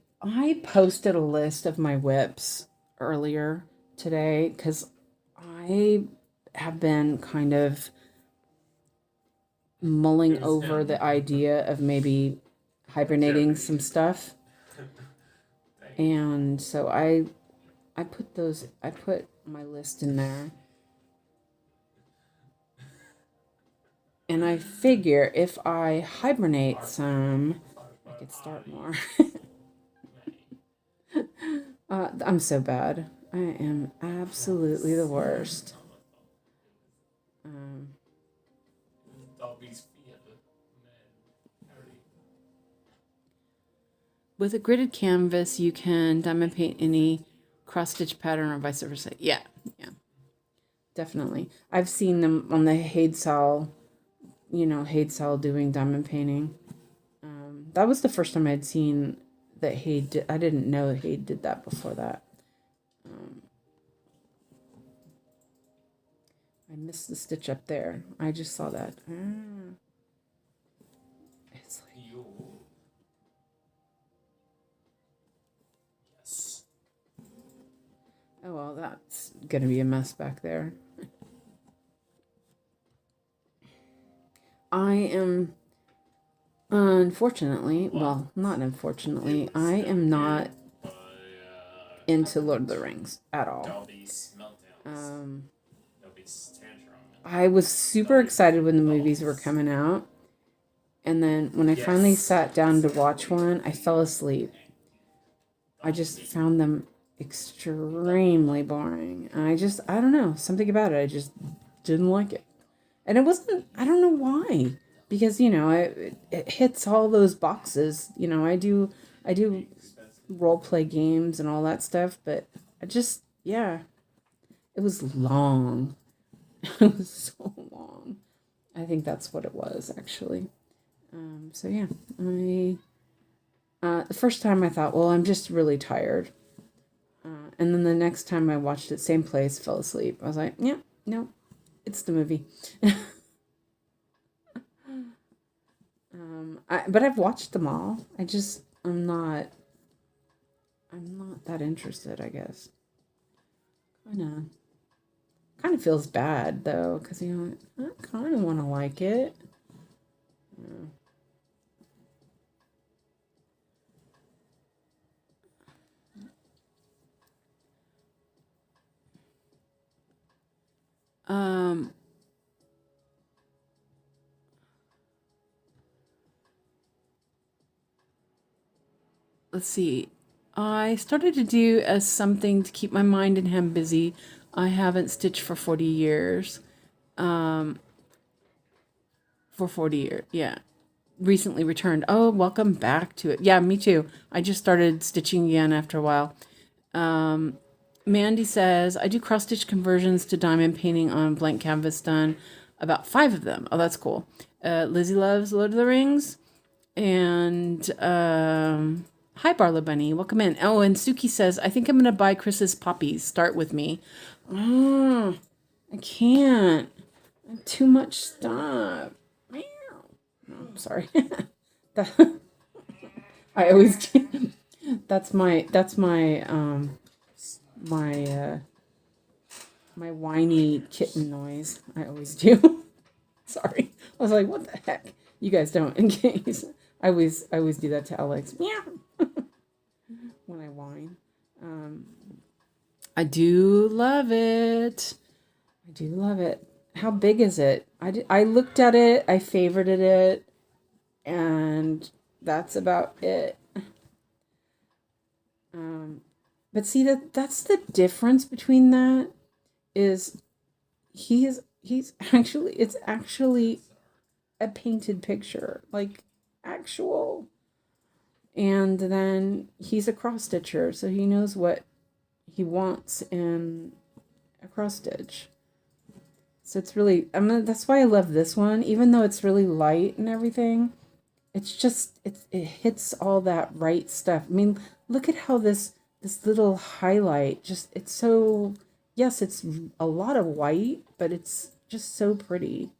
posted a list of my whips earlier today because I have been kind of mulling over the idea of maybe hibernating some stuff. And so I put my list in there. And I figure if I hibernate some, I could start more. I'm so bad. I am absolutely the worst. With a gridded canvas, you can diamond paint any cross-stitch pattern or vice versa. Yeah, definitely. I've seen them on the 𝐂𝐫𝐸, 𝐂𝐫𝐸 doing diamond painting. That was the first time I'd seen that 𝐂𝐫𝐸 did. I didn't know 𝐂𝐫𝐸 did that before that. I missed the stitch up there. I just saw that. It's like... Yes. Oh, well, that's going to be a mess back there. I am, unfortunately, well, not unfortunately, I am not into Lord of the Rings at all. I was super excited when the movies were coming out, and then when I finally sat down to watch one, I fell asleep. I just found them extremely boring, and I don't know, something about it, I just didn't like it. And it wasn't, I don't know why, because, it hits all those boxes. I do role play games and all that stuff, but it was long. It was so long. I think that's what it was, actually. So yeah, the first time I thought, well, I'm just really tired. And then the next time I watched it, same place, fell asleep. I was like, yeah, no, it's the movie. But I've watched them all. I'm not that interested, I guess. Kind of feels bad, though, because, I kind of want to like it. Let's see. I started to do as something to keep my mind and hand busy. I haven't stitched for 40 years. For 40 years, yeah. Recently returned. Oh, welcome back to it. Yeah, me too. I just started stitching again after a while. Mandy says, I do cross-stitch conversions to diamond painting on blank canvas, done about 5 of them. Oh, that's cool. Lizzie loves Lord of the Rings. And hi, Barla Bunny. Welcome in. Oh, and Suki says, I think I'm going to buy Chris's poppies. Start with me. Oh, I can't. I have too much stuff. Meow. No, I'm sorry. I always that's my my whiny kitten noise. I always do. Sorry. I was like, what the heck? You guys don't, in case. I always do that to Alex. Meow. When I whine. I do love it. I do love it. How big is it? I looked at it. I favorited it. And that's about it. But see, that's the difference between that is he's actually, it's actually a painted picture, like actual. And then he's a cross stitcher, so he knows what he wants in a cross stitch. So it's really, that's why I love this one, even though it's really light and everything. It's just, it hits all that right stuff. I mean, look at how this little highlight, it's so, yes, it's a lot of white, but it's just so pretty.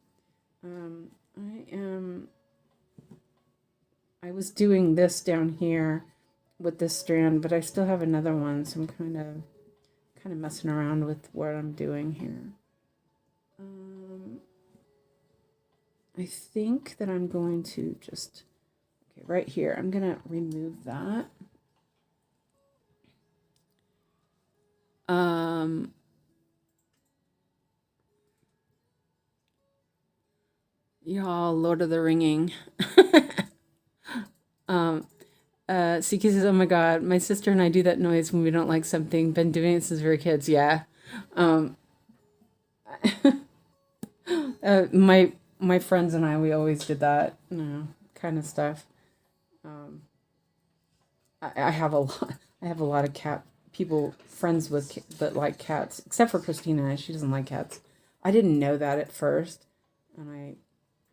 I was doing this down here with this strand, but I still have another one, so I'm kind of messing around with what I'm doing here. I think that I'm going to just, okay, right here, I'm going to remove that. Y'all, Lord of the Ringing. CK says, oh my God, my sister and I do that noise when we don't like something. Been doing it since we were kids. Yeah. My friends and I, we always did that, kind of stuff. I have a lot of cat people, friends with that like cats, except for Christina. She doesn't like cats. I didn't know that at first, and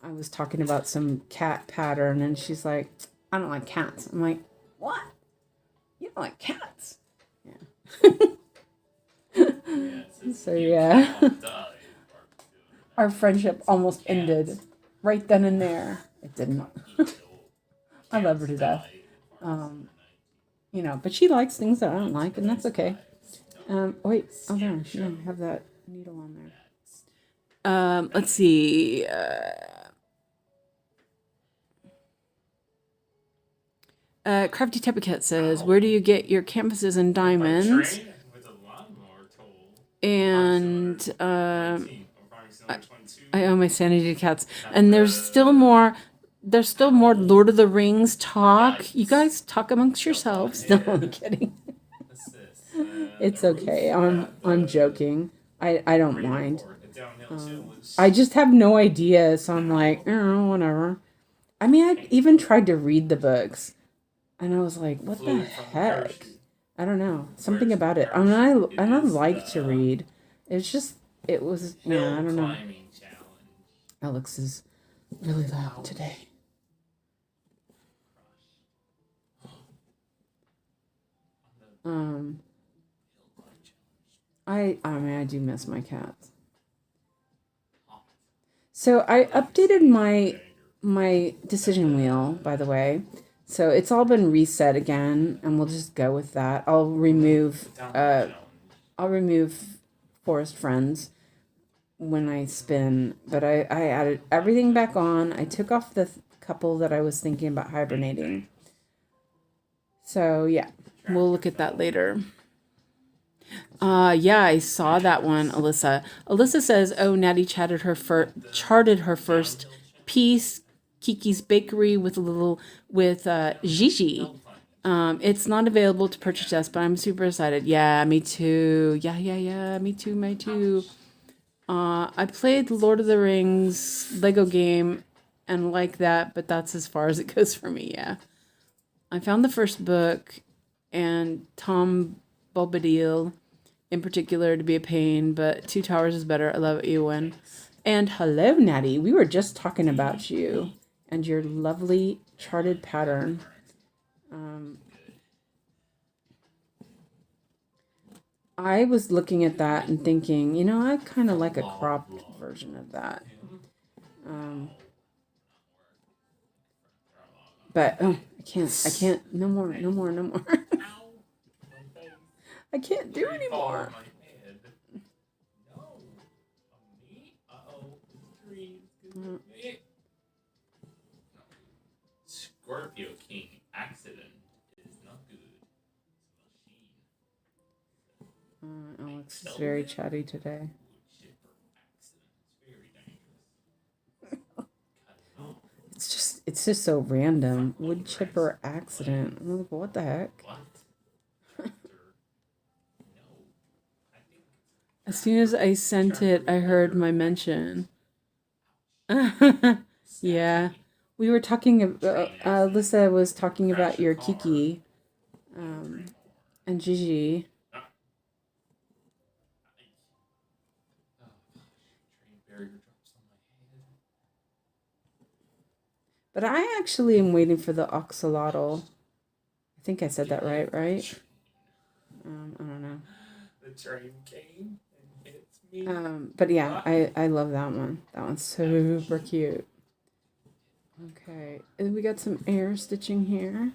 I was talking about some cat pattern, and she's like, I don't like cats. I'm like, what? You don't like cats? Yeah. So yeah, our friendship almost ended right then and there. It didn't. I love her to death. But she likes things that I don't like, and that's okay. Wait, oh there, yeah, I have that needle on there. Let's see. Crafty Tepicat says, where do you get your canvases and diamonds? And I owe my sanity to cats. And there's still more Lord of the Rings talk. You guys talk amongst yourselves. No, I'm kidding. It's okay. I'm joking. I don't mind. I just have no idea, so I'm like, whatever. I mean, I even tried to read the books, and I was like, what the heck? I don't know. Something about it. I mean, I don't like to read. It was, I don't know. Alex is really loud today. I mean, I do miss my cats. So I updated my decision wheel, by the way. So it's all been reset again, and we'll just go with that. I'll remove Forest Friends when I spin, but I added everything back on. I took off the couple that I was thinking about hibernating. So yeah, we'll look at that later. Yeah, I saw that one, Alyssa. Alyssa says, oh, Natty charted her first piece, Kiki's Bakery, with Gigi. It's not available to purchase yet, but I'm super excited. Yeah, me too. Yeah, me too. I played Lord of the Rings Lego game and like that, but that's as far as it goes for me, yeah. I found the first book, and Tom Bombadil in particular to be a pain, but Two Towers is better. I love Eowyn. And hello, Natty. We were just talking about you and your lovely charted pattern. I was looking at that and thinking, I kind of like a cropped version of that. But I can't, no more. I can't do anymore. Scorpio King accident is not good. Alex is very chatty today. It's just so random. Wood chipper accident. I'm like, what the heck? As soon as I sent it, I heard my mention. Yeah. We were talking about, Alyssa was talking about your Kiki, and Gigi. But I actually am waiting for the axolotl. I think I said that right? I don't know. The train came and hit me. But yeah, I love that one. That one's super cute. Okay, and we got some air stitching here.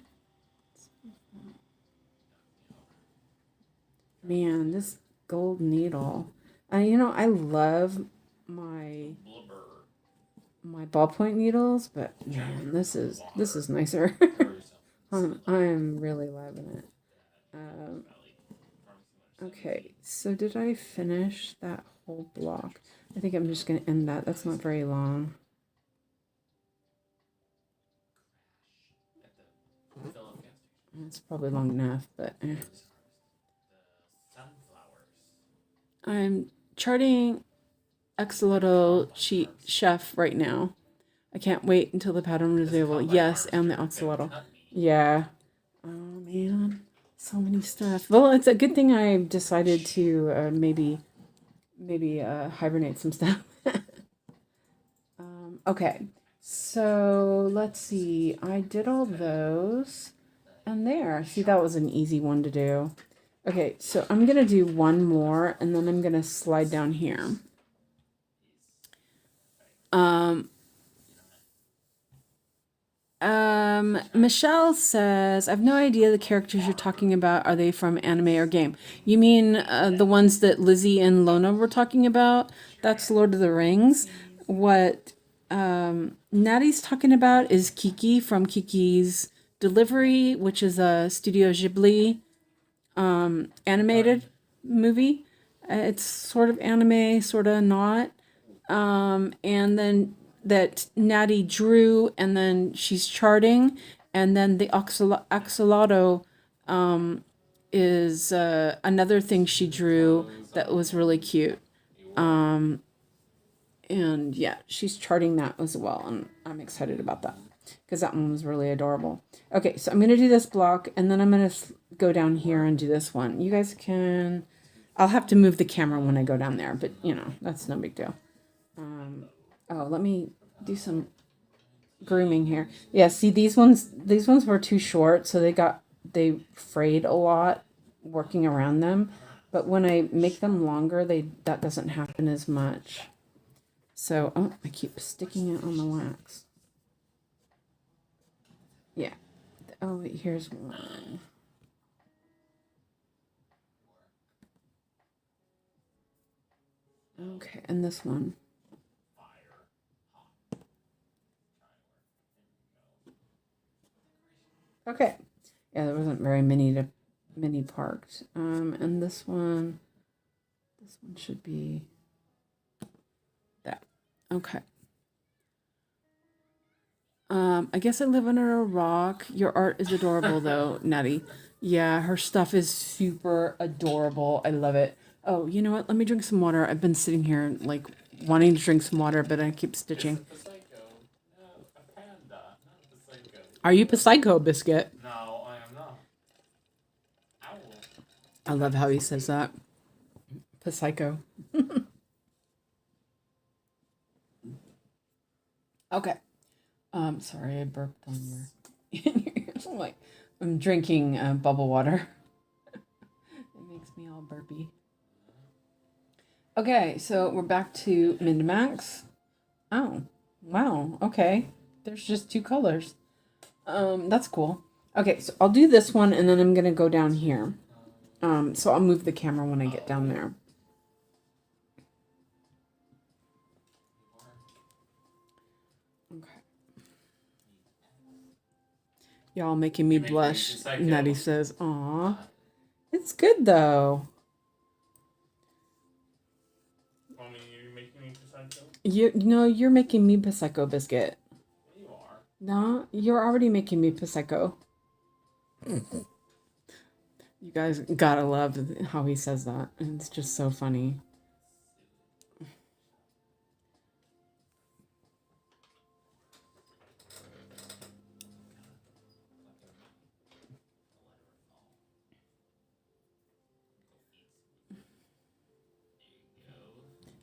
Man, this gold needle. I love my my ballpoint needles, but man, this is nicer. I'm really loving it. Okay, so did I finish that whole block? I think I'm just going to end that. That's not very long. It's probably long enough, but I'm charting 𝐂𝐫𝐤𝐚 chef right now. I can't wait until the pattern is available. Yes, and the 𝐂𝐫𝐤𝐚. Yeah. Oh man, so many stuff. Well, it's a good thing I decided to maybe hibernate some stuff. Okay, so let's see. I did all those, and there. See, that was an easy one to do. Okay, so I'm gonna do one more, and then I'm gonna slide down here. Michelle says, I have no idea the characters you're talking about. Are they from anime or game? You mean the ones that Lizzie and Lona were talking about? That's Lord of the Rings. What Natty's talking about is Kiki from Kiki's Delivery, which is a Studio Ghibli animated movie. It's sort of anime, sort of not. And then that Natty drew, and then she's charting, and then the axolotl is another thing she drew that was really cute. And yeah, she's charting that as well, and I'm excited about that because that one was really adorable. Okay, so I'm going to do this block, and then I'm going to go down here and do this one. You guys can... I'll have to move the camera when I go down there, but, you know, that's no big deal. Oh, let me do some grooming here. Yeah, see, these ones were too short, so they frayed a lot working around them. But when I make them longer, that doesn't happen as much. So, oh, I keep sticking it on the wax. Yeah. Oh, here's one. Okay, and this one. Okay. Yeah, there wasn't very many parked. And this one should be that. Okay. I guess I live under a rock. Your art is adorable though, Natty. Yeah, her stuff is super adorable. I love it. Oh, you know what? Let me drink some water. I've been sitting here like wanting to drink some water, but I keep stitching. Are you Psycho Biscuit? No, I am not. Owl. I love how he says that. Psycho. Okay. Sorry, I burped on your ears. I'm drinking bubble water. It makes me all burpy. Okay, so we're back to Minimax. Oh, wow. Okay. There's just two colors. That's cool. Okay, so I'll do this one, and then I'm going to go down here. So I'll move the camera when I get down there. Okay. Y'all making me blush, Natty says. Aw. It's good, though. Mommy, you're making me Psycho? You're making me Psycho Biscuit. You are. No, you're already making me Psycho. You guys gotta love how he says that. It's just so funny.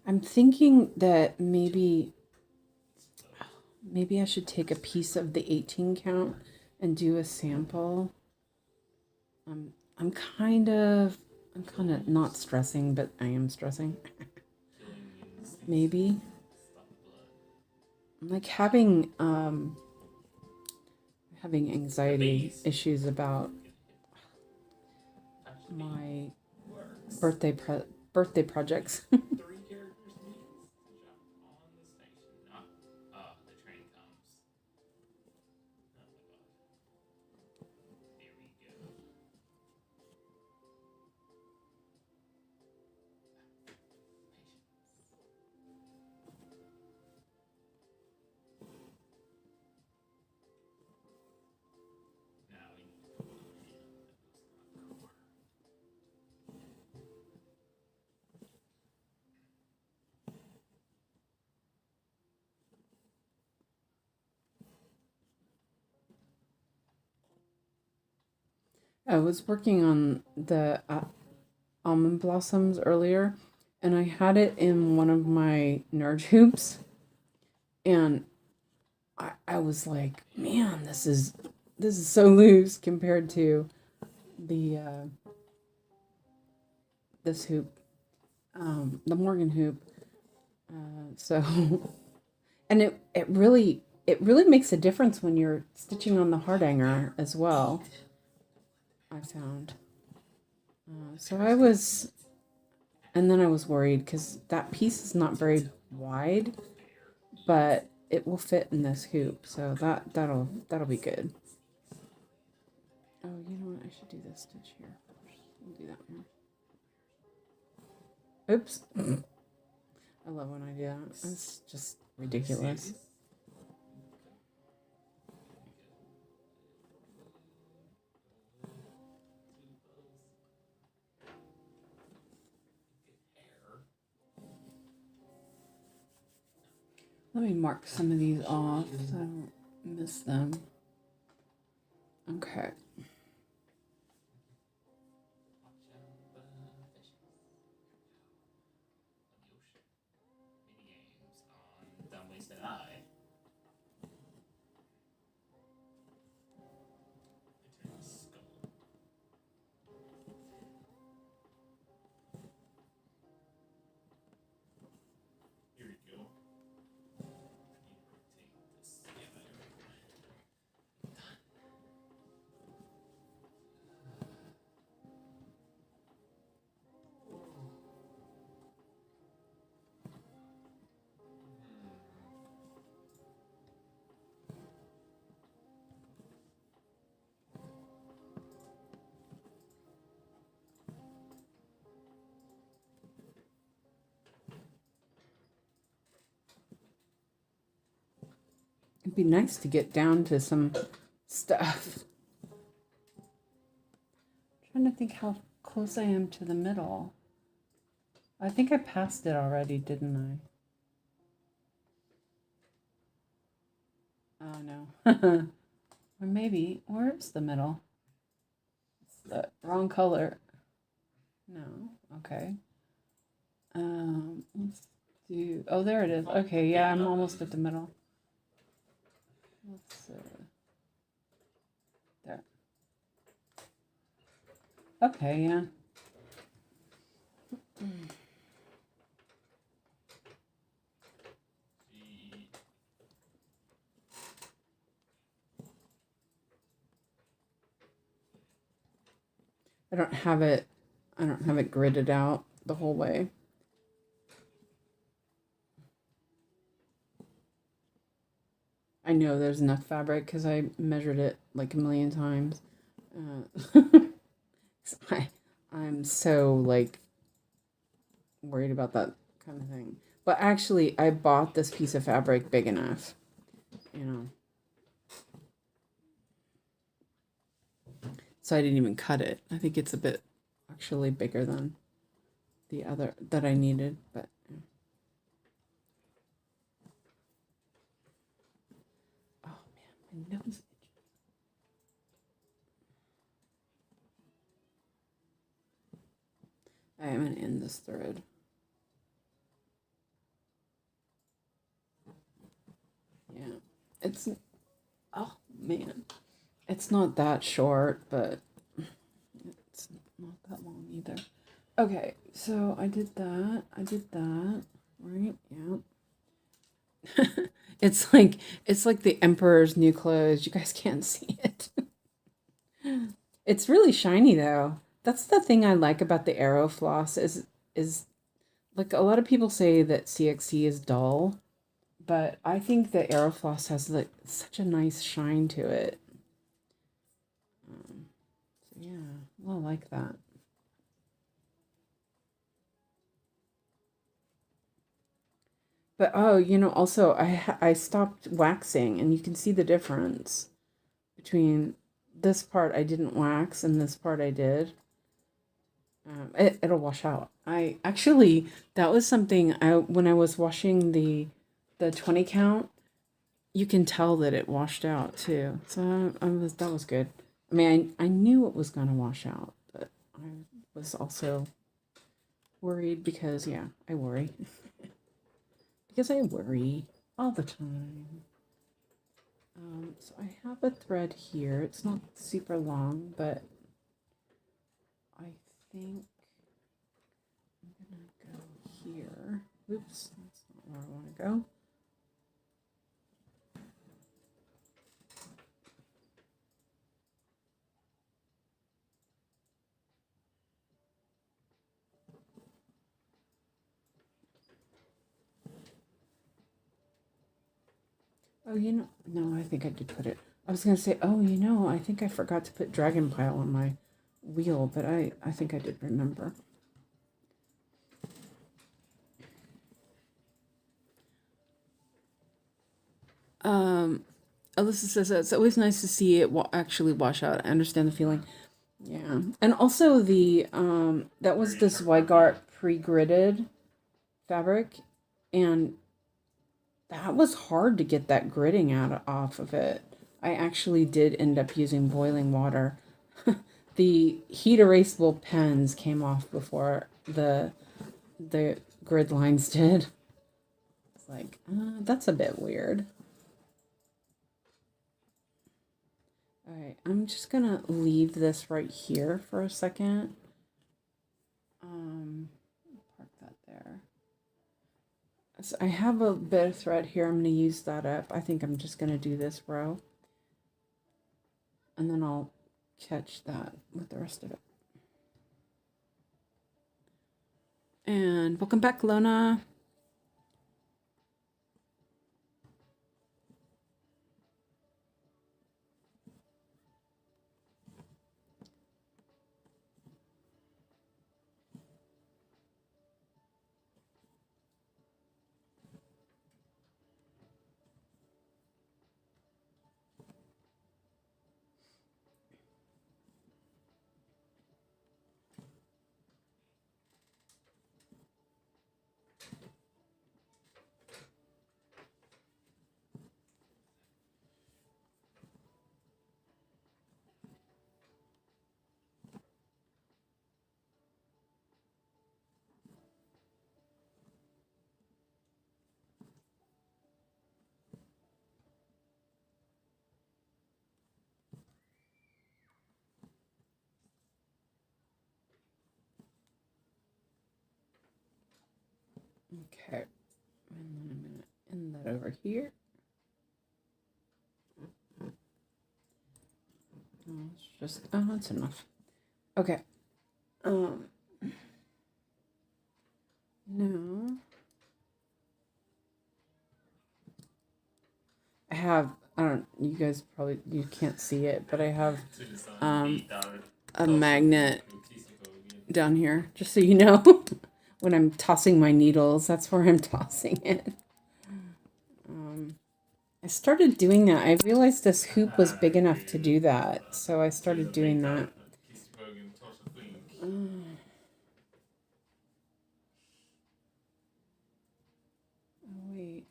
I'm thinking that maybe I should take a piece of the 18 count and do a sample. I'm kind of not stressing, but I am stressing. Maybe. I'm like having anxiety issues about my birthday projects. I was working on the almond blossoms earlier, and I had it in one of my nerd hoops, and I was like, man, this is so loose compared to the this hoop, the Morgan hoop. So, and it really makes a difference when you're stitching on the hardanger as well. I found. So I was, and then I was worried because that piece is not very wide, but it will fit in this hoop, so that'll be good. Oh, you know what? I should do this stitch here first. We'll do that one. Oops. I love when I do that. It's just ridiculous. Let me mark some of these off so I don't miss them. Okay. It'd be nice to get down to some stuff. I'm trying to think how close I am to the middle. I think I passed it already, didn't I? Oh no. Or maybe, where's the middle? It's the wrong color. No, okay. Let's do, oh, there it is. Okay, yeah, I'm almost at the middle. Let's there. Okay, yeah. I don't have it gridded out the whole way. I know there's enough fabric because I measured it like a million times. I'm so like worried about that kind of thing. But actually, I bought this piece of fabric big enough, you know. So I didn't even cut it. I think it's a bit actually bigger than the other that I needed, but oh man, my nose. I am gonna end this thread. Yeah, it's, oh man, it's not that short, but it's not that long either. Okay, so I did that, right? Yeah. It's like the Emperor's New Clothes. You guys can't see it. It's really shiny though. That's the thing I like about the Arrow floss is like a lot of people say that CXC is dull, but I think the Arrow floss has like such a nice shine to it. So yeah, I like that. But oh, you know, also I stopped waxing, and you can see the difference between this part I didn't wax and this part I did. It'll wash out. I actually, that was something when I was washing the 20 count, you can tell that it washed out too. So that was good. I mean, I knew it was going to wash out, but I was also worried because, yeah, I worry. Because I worry all the time. So I have a thread here. It's not super long, but I think I'm going to go here. Oops, that's not where I want to go. Oh, no, I think I did put it. I was going to say, oh, I think I forgot to put Dragon Pile on my wheel, but I think I did remember. Alyssa says it's always nice to see it actually wash out. I understand the feeling. Yeah. And also the, that was this Zweigart pre-gridded fabric, and that was hard to get that gridding off of it. I actually did end up using boiling water. The heat erasable pens came off before the grid lines did. It's like, that's a bit weird. All right, I'm just gonna leave this right here for a second. Park that there. So I have a bit of thread here. I'm going to use that up. I think I'm just going to do this row. And then I'll catch that with the rest of it. And welcome back, Lona. Okay, and then I'm going to end that over here. It's just, that's enough. Okay. No. I have, you guys you can't see it, but I have a magnet down here, just so you know. When I'm tossing my needles, that's where I'm tossing it. I started doing that. I realized this hoop was big enough to do that, so I started doing that. Wait.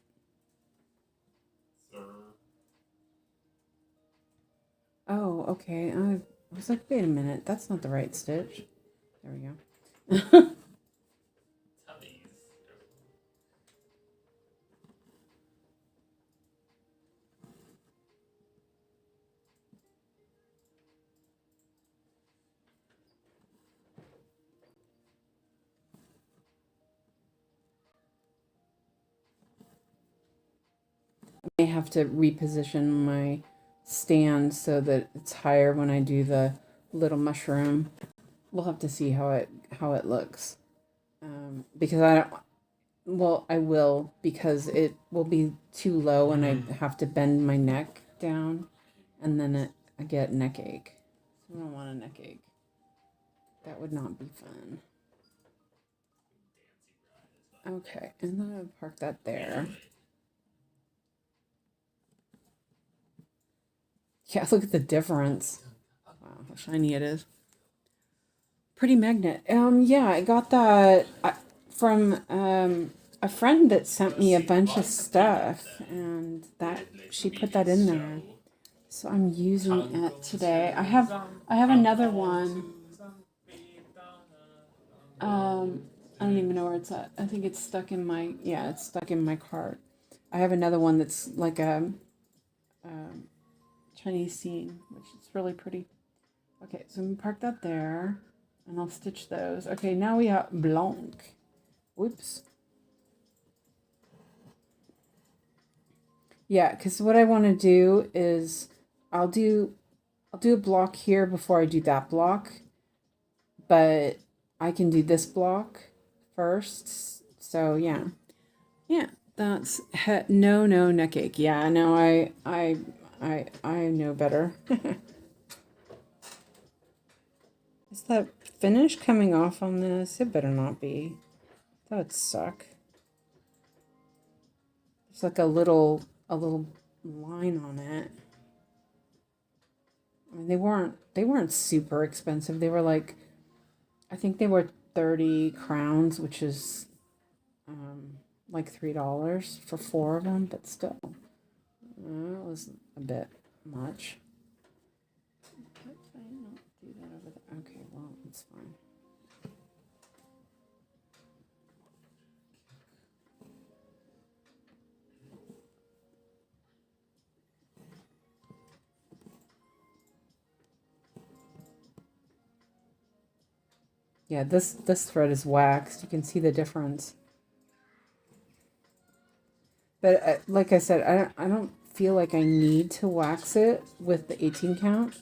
Oh, okay. I was like, wait a minute. That's not the right stitch. There we go. I have to reposition my stand so that it's higher when I do the little mushroom. We'll have to see how it looks, because I will, because it will be too low and I have to bend my neck down, and then I get neck ache. So I don't want a neck ache. That would not be fun. Okay, and then I'll park that there. Yeah, look at the difference. Wow, how shiny it is. Pretty magnet. Yeah, I got that from a friend that sent me a bunch of stuff, and that she put that in there. So I'm using it today. I have another one. I don't even know where it's at. I think it's stuck in my, it's stuck in my cart. I have another one that's like a Chinese scene, which is really pretty. Okay, so I'm gonna park that there, and I'll stitch those. Okay, now we have blanc. Whoops. Yeah, because what I want to do is I'll do a block here before I do that block, but I can do this block first. So yeah, that's no neck ache. Yeah, no, I know better. Is that finish coming off on this? It better not be. That would suck. There's like a little line on it. I mean, they weren't super expensive. They were like, I think they were 30 crowns, which is like $3 for 4 of them, but still, it was a bit much. How did I not do that over there? Okay, well, it's fine. Yeah, this thread is waxed. You can see the difference. But like I said, I don't feel like I need to wax it with the 18 count.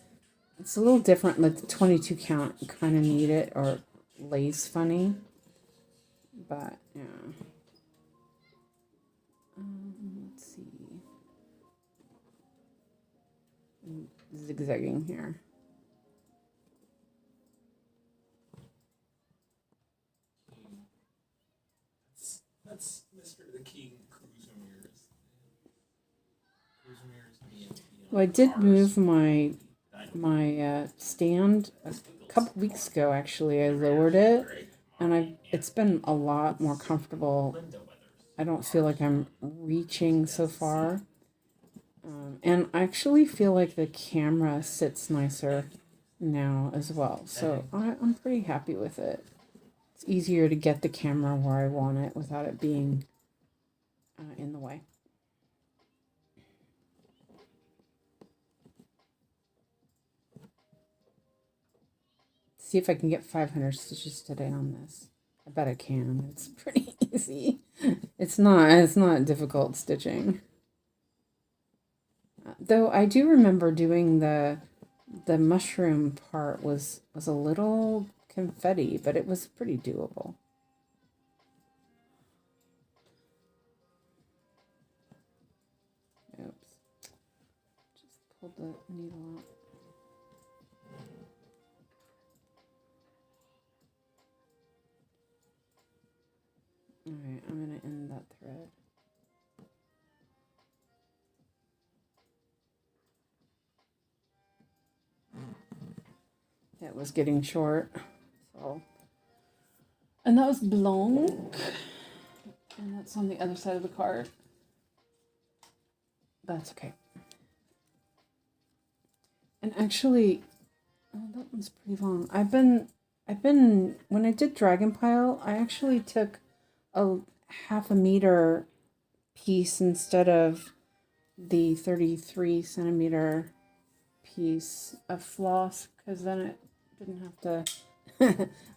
It's a little different. Like the 22 count, you kind of need it, or lays funny. But yeah. Let's see. I'm zigzagging here. That's Mr. the King 𝐂𝐫𝐸. Well, I did move my stand a couple weeks ago. Actually, I lowered it, and it's been a lot more comfortable. I don't feel like I'm reaching so far, and I actually feel like the camera sits nicer now as well. So I'm pretty happy with it. It's easier to get the camera where I want it without it being in the way. See if I can get 500 stitches today on this. I bet I can. It's pretty easy. It's not difficult stitching. Though I do remember doing the mushroom part was a little confetti, but it was pretty doable. Oops. Just pulled the needle out. Alright, I'm going to end that thread. It was getting short. So, and that was blanc. And that's on the other side of the card. That's okay. And actually, that one's pretty long. I've been when I did Dragon Pile, I actually took a 1/2 meter piece instead of the 33 centimeter piece of floss, because then it didn't have to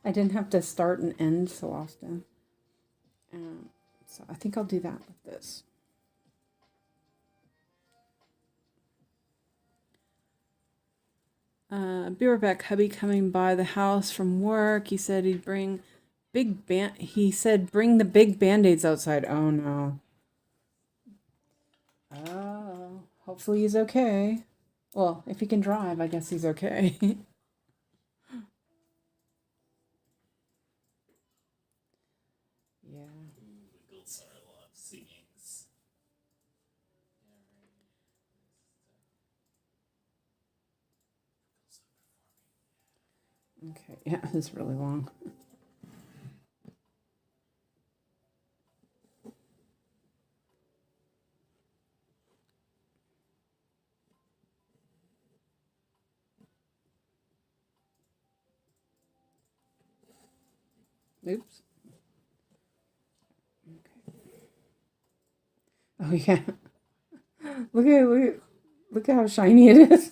I didn't have to start and end so often. So I think I'll do that with this. Be right back. Hubby coming by the house from work. He said he'd bring he said bring the big band-aids outside. Oh no. Oh, hopefully he's okay. Well, if he can drive, I guess he's okay. Yeah. Okay, yeah, it's really long. Oops. Okay. Oh yeah. Look at how shiny it is.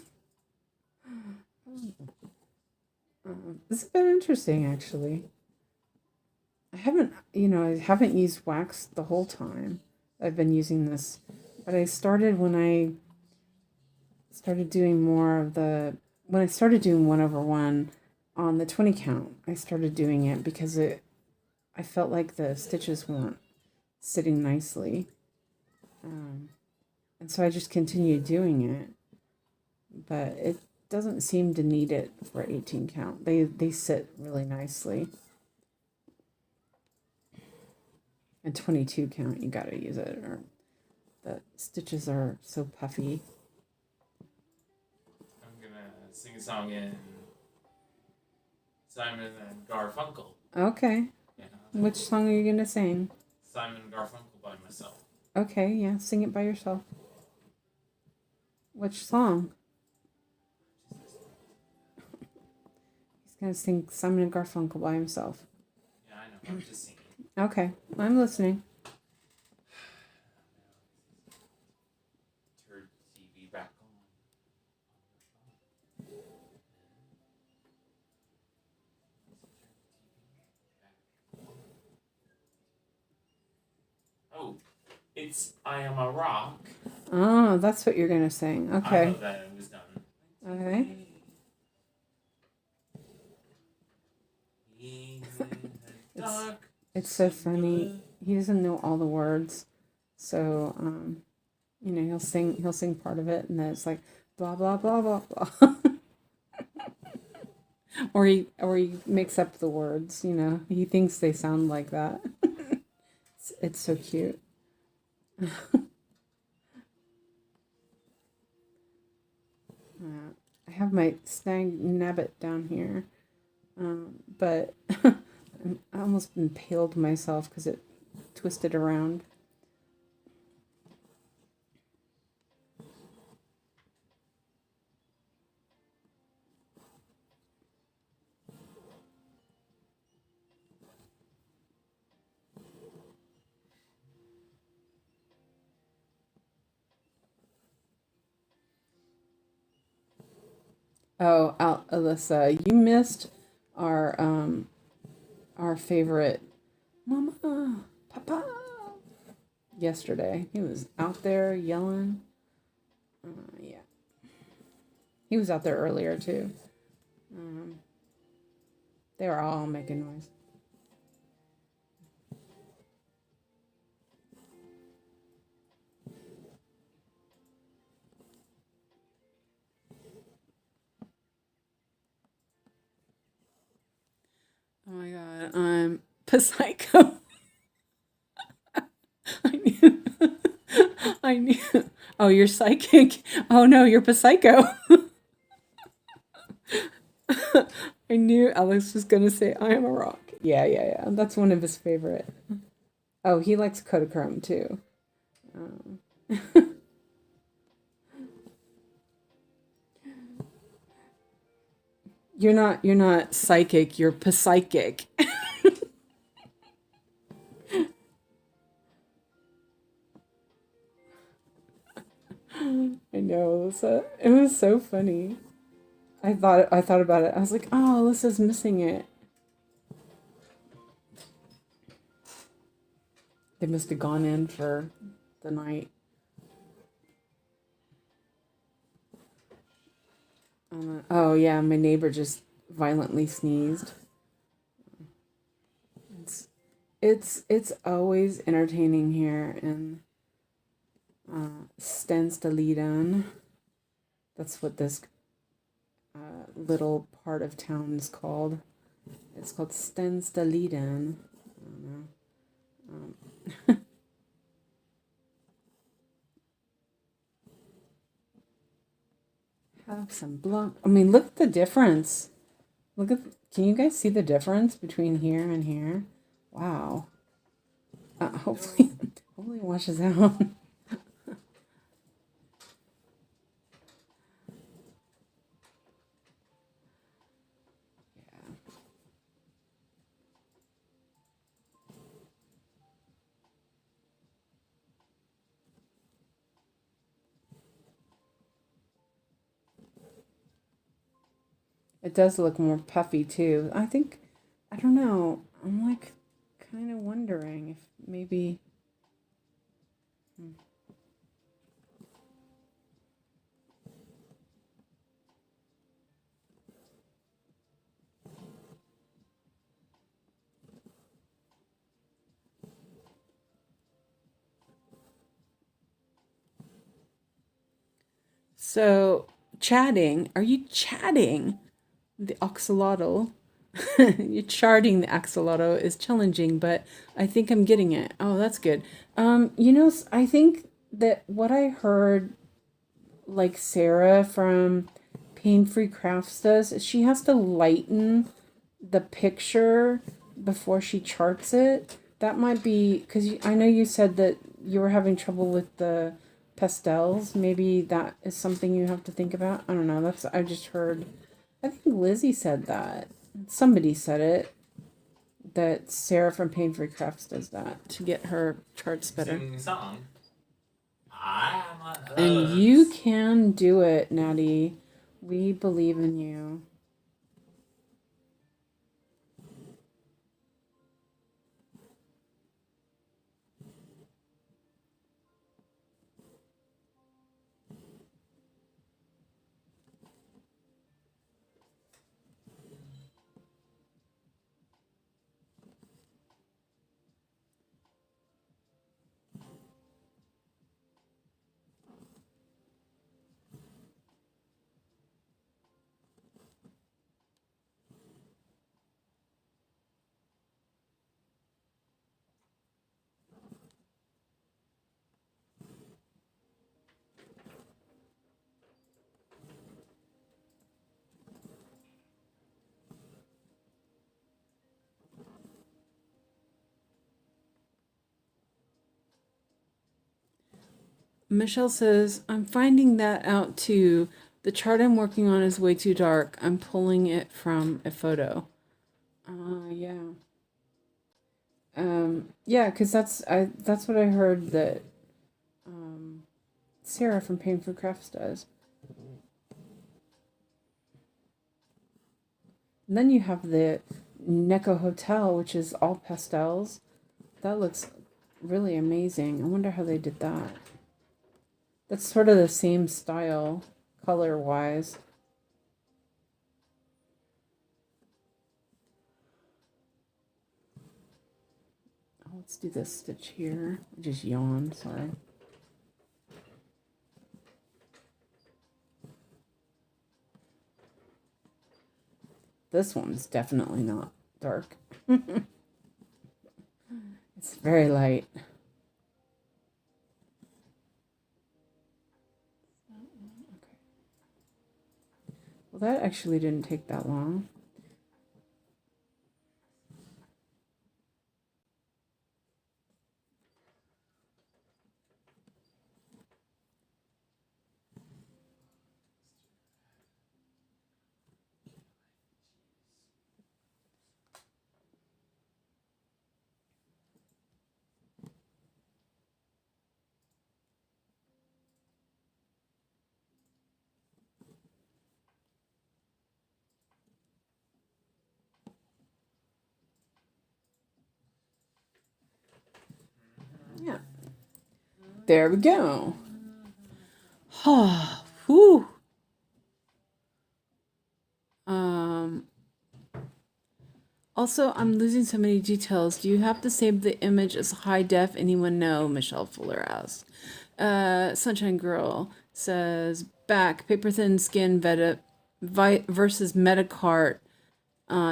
This has been interesting, actually. I haven't used wax the whole time. I've been using this, but I started when I started doing when I started doing 1/1 on the 20 count. I started doing it because I felt like the stitches weren't sitting nicely. And so I just continued doing it, but it doesn't seem to need it for 18 count. They sit really nicely. And 22 count, you gotta use it, or the stitches are so puffy. I'm gonna sing a song in Simon and Garfunkel. Okay. Yeah. Which song are you gonna sing? Simon and Garfunkel by myself. Okay, yeah, sing it by yourself. Which song? He's gonna sing Simon and Garfunkel by himself. Yeah, I know. I'm just singing. Okay, I'm listening. Turn TV back on. Oh, it's I Am a Rock. Oh, that's what you're gonna sing. Okay. I know that it was done. Okay. It's so funny. He doesn't know all the words, so he'll sing part of it, and then it's like blah blah blah blah blah, or he makes up the words. He thinks they sound like that. It's so cute. I have my snag nabbit down here, but I almost impaled myself because it twisted around. Oh, Alyssa, you missed our favorite Mama, Papa yesterday. He was out there yelling. Yeah. He was out there earlier too. They were all making noise. Oh my god, I'm Psycho. I knew. Oh, you're psychic. Oh no, you're Psycho. I knew Alex was gonna say I am a rock. Yeah. That's one of his favorite. Oh, he likes Kodachrome too. You're not psychic. You're psychic. I know, Alyssa. It was so funny. I thought about it. I was like, oh, Alyssa's missing it. They must have gone in for the night. Oh yeah, my neighbor just violently sneezed. It's always entertaining here in Stenstalleden. That's what this little part of town is called. It's called Stenstalleden. I don't know. Have some block. I mean, look at the difference. Can you guys see the difference between here and here? Wow. Hopefully it washes out. It does look more puffy too. I think, I don't know. I'm like kind of wondering if maybe. So, chatting. Are you chatting? The axolotl. You're charting the axolotl is challenging, but I think I'm getting it. Oh, that's good. I think that what I heard, like Sarah from Pain Free Crafts does, is she has to lighten the picture before she charts it. That might be because I know you said that you were having trouble with the pastels. Maybe that is something you have to think about. I don't know. I just heard. I think Lizzie said that. Somebody said it. That Sarah from Pain Free Crafts does that to get her charts better. Singing song. I am on hooks. And you can do it, Natty. We believe in you. Michelle says, I'm finding that out too. The chart I'm working on is way too dark. I'm pulling it from a photo. Yeah. Yeah, because that's what I heard that Sarah from Painful Crafts does. And then you have the Neko Hotel, which is all pastels. That looks really amazing. I wonder how they did that. That's sort of the same style, color-wise. Oh, let's do this stitch here. I just yawned, sorry. This one's definitely not dark. It's very light. Well, that actually didn't take that long. Yeah. There we go. Oh, whew. Also, I'm losing so many details. Do you have to save the image as high def? Anyone know? Michelle Fuller asks. Sunshine Girl says, back, paper thin skin versus Metacart.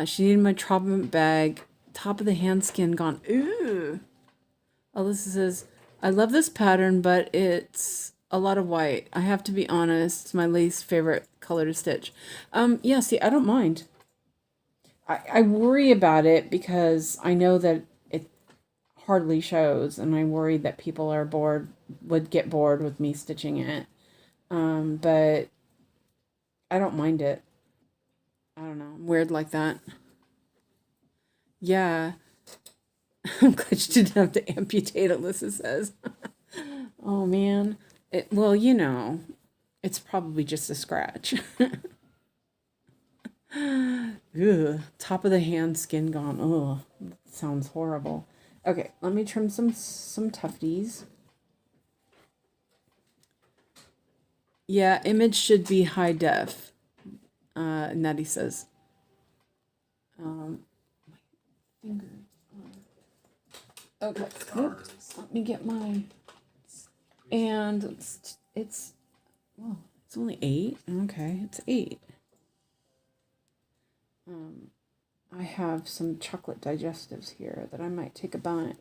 She needed my Tropiment bag. Top of the hand skin gone. Ooh. Alyssa says, I love this pattern, but it's a lot of white. I have to be honest. It's my least favorite color to stitch. Yeah, see, I don't mind. I worry about it because I know that it hardly shows, and I worry that people would get bored with me stitching it. But I don't mind it. I don't know. I'm weird like that. Yeah. I'm glad you didn't have to amputate, Alyssa says. Oh, man. Well, it's probably just a scratch. Ugh, top of the hand skin gone. Oh, sounds horrible. Okay, let me trim some tufties. Yeah, image should be high def. Nettie says. My fingers. Okay, oops, let me get my. And it's well, it's only 8. Okay, it's 8. I have some chocolate digestives here that I might take a bite.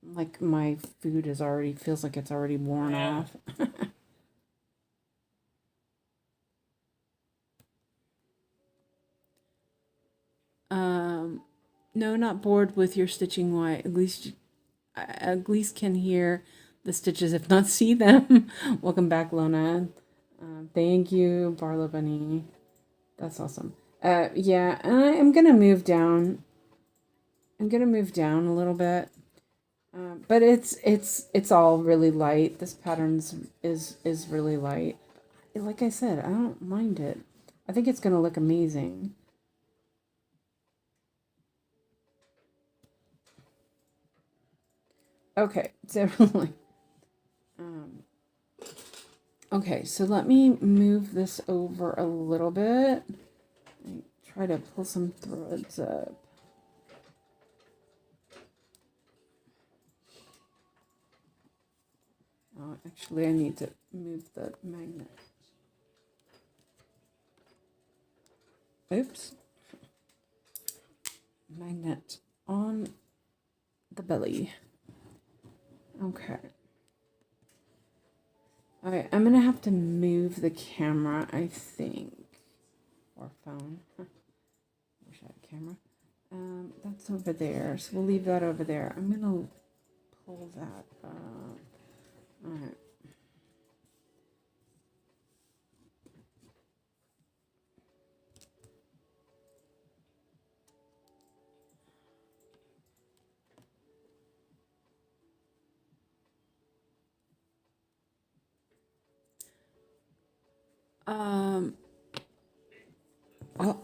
Like my food is already feels like it's already worn off. No, not bored with your stitching. Why? At least can hear the stitches, if not see them. Welcome back, Lona. Thank you, Barlow Bunny. That's awesome. Yeah, I'm gonna move down. I'm gonna move down a little bit, but it's all really light. This pattern is really light. Like I said, I don't mind it. I think it's gonna look amazing. Okay, so okay, so let me move this over a little bit. Try to pull some threads up. Oh, actually, I need to move the magnet. Oops. Magnet on the belly. Okay. All right, I'm gonna have to move the camera, I think, or phone. Wish I had a camera. That's over there, so we'll leave that over there. I'm gonna pull that up. All right.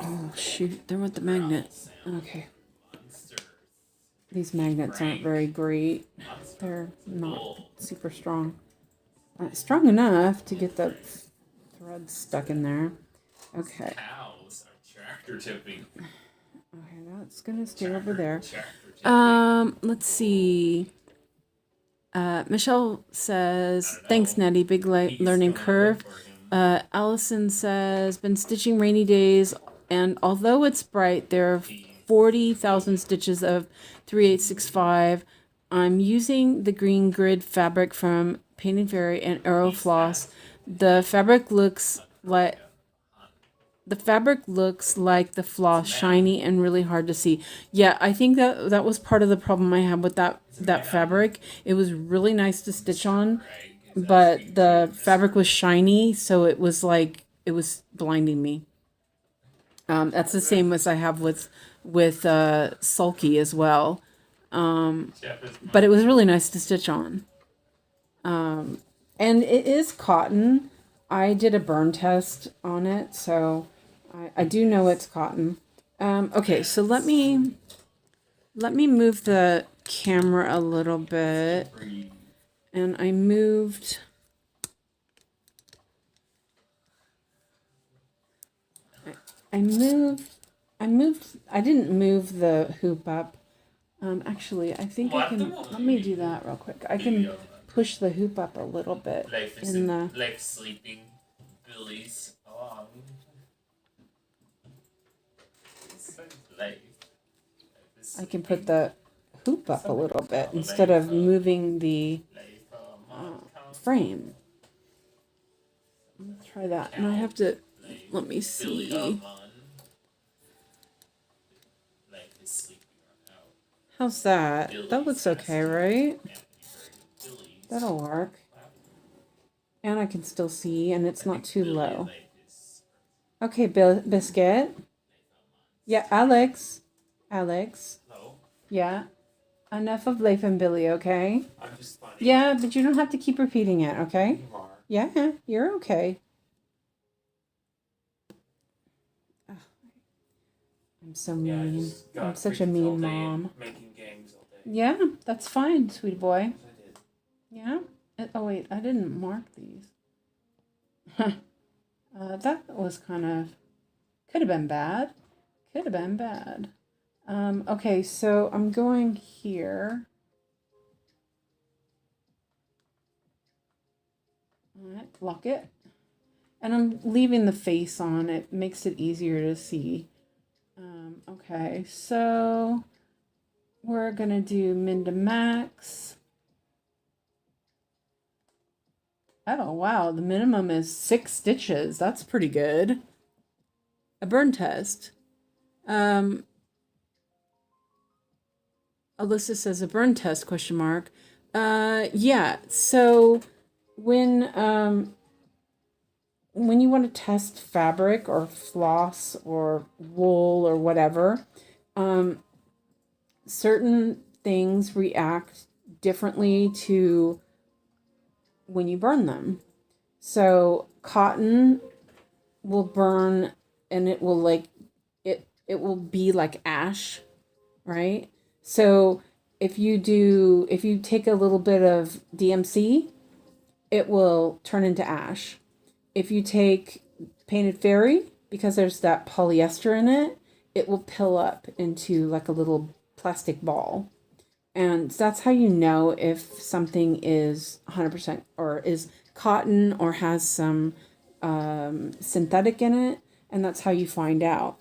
Oh shoot, there went the magnet. Okay. These magnets aren't very great. They're not super strong. Strong enough to get the thread stuck in there. Okay. Cows are tractor tipping. Okay, that's gonna stay over there. Let's see. Michelle says, thanks, Nettie. Big learning curve. Allison says, been stitching rainy days, and although it's bright, there are 40,000 stitches of 3865. I'm using the green grid fabric from Painted Fairy and Arrow Floss. The fabric looks like the floss, shiny and really hard to see. Yeah, I think that was part of the problem I had with that fabric. It was really nice to stitch on, but the fabric was shiny, so it was like it was blinding me. That's the same as I have with Sulky as well. But it was really nice to stitch on. And it is cotton. I did a burn test on it, so I do know it's cotton. Okay, so let me move the camera a little bit. And I moved. I didn't move the hoop up. Actually, I think I can. Let me do that real quick. I can push the hoop up a little bit in the. Like sleeping Billy's. I can put the hoop up a little bit instead of moving the frame. Let's try that. And I have to. Let me see. How's that? That looks okay, right? That'll work. And I can still see, and it's not too low. Okay, Biscuit. Yeah, Alex. Yeah. Enough of Leif and Billy, okay? I'm just funny. Yeah, but you don't have to keep repeating it, okay? You are. Yeah, you're okay. Oh, I I'm so Yeah, I mean. just got I'm such a freaked all mean day mom. making games all day. Yeah, that's fine, sweet boy. Yes, I did. Yeah. Oh wait, I didn't mark these. That was kind of could have been bad. Could have been bad. Okay, so I'm going here. All right, lock it. And I'm leaving the face on. It makes it easier to see. Okay, so we're going to do min to max. Oh, wow. The minimum is 6 stitches. That's pretty good. A burn test. Alyssa says a burn test, question mark. Yeah, so when you want to test fabric or floss or wool or whatever, certain things react differently to when you burn them. So cotton will burn and it will it will be like ash, right? So if you take a little bit of DMC, it will turn into ash. If you take painted fairy, because there's that polyester in it, it will pill up into like a little plastic ball. And that's how you know if something is 100% or is cotton or has some synthetic in it. And that's how you find out.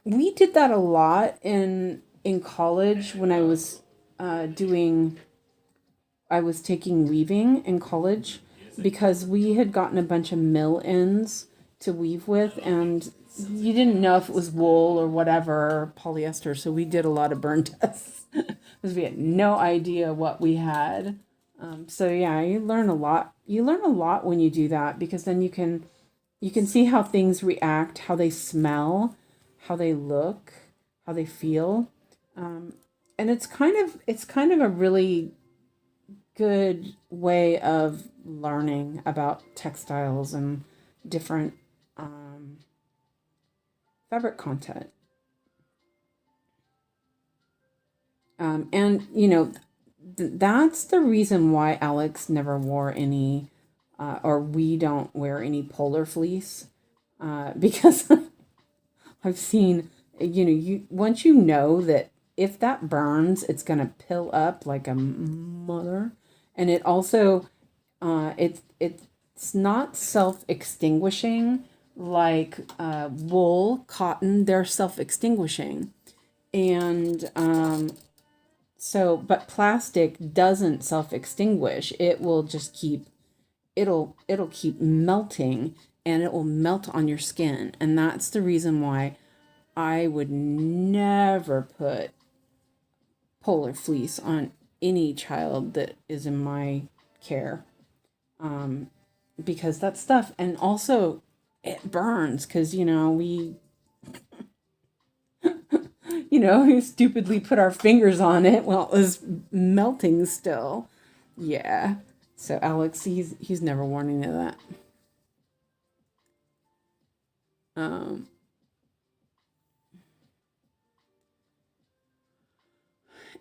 We did that a lot in college when I was taking weaving in college, because we had gotten a bunch of mill ends to weave with, and you didn't know if it was wool or whatever, polyester. So we did a lot of burn tests because we had no idea what we had. So yeah, you learn a lot. You learn a lot when you do that, because then you can see how things react, how they smell, how they look, how they feel. And it's kind of a really good way of learning about textiles and different fabric content. And that's the reason why Alex never wore any, or we don't wear any polar fleece, because I've seen, once you know that if that burns, it's gonna pill up like a mother, and it also, it's not self-extinguishing like wool, cotton. They're self-extinguishing, and but plastic doesn't self-extinguish. It will just it'll keep melting, and it will melt on your skin. And that's the reason why I would never put polar fleece on any child that is in my care. Because that stuff, and also it burns, because we we stupidly put our fingers on it while it was melting still. Yeah. So Alex, he's never worn any of that.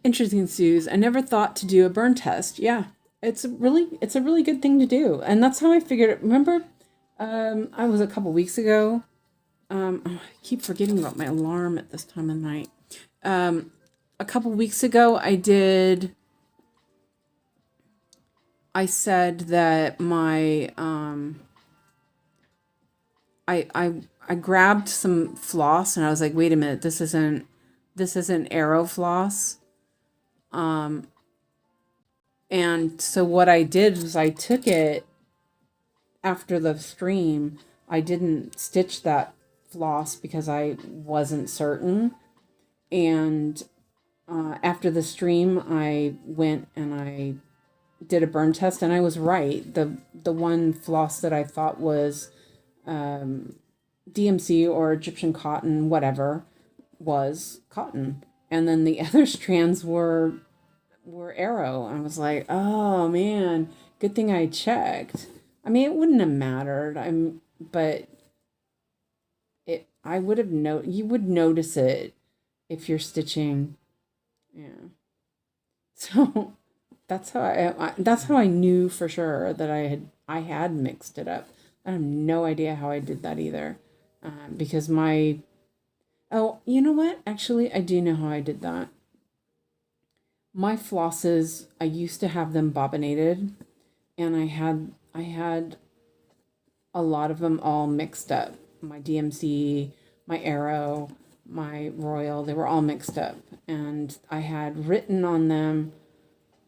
Interesting, Suze. I never thought to do a burn test. Yeah, it's a really good thing to do, and that's how I figured it. Remember, I was a couple weeks ago. I keep forgetting about my alarm at this time of night. A couple weeks ago, I said that my I grabbed some floss, and I was like, wait a minute, this isn't Aero floss. And so what I did was I took it after the stream. I didn't stitch that floss because I wasn't certain. And after the stream, I went and I did a burn test, and I was right. The one floss that I thought was DMC or Egyptian cotton, whatever, was cotton. And then the other strands were Aero. I was like, oh man, good thing I checked. I mean, it wouldn't have mattered. But I would have you would notice it if you're stitching. Yeah. So that's how that's how I knew for sure that I had mixed it up. I have no idea how I did that either, because you know what? Actually, I do know how I did that. My flosses, I used to have them bobbinated, and I had a lot of them all mixed up. My DMC, my Arrow, my Royal, they were all mixed up. And I had written on them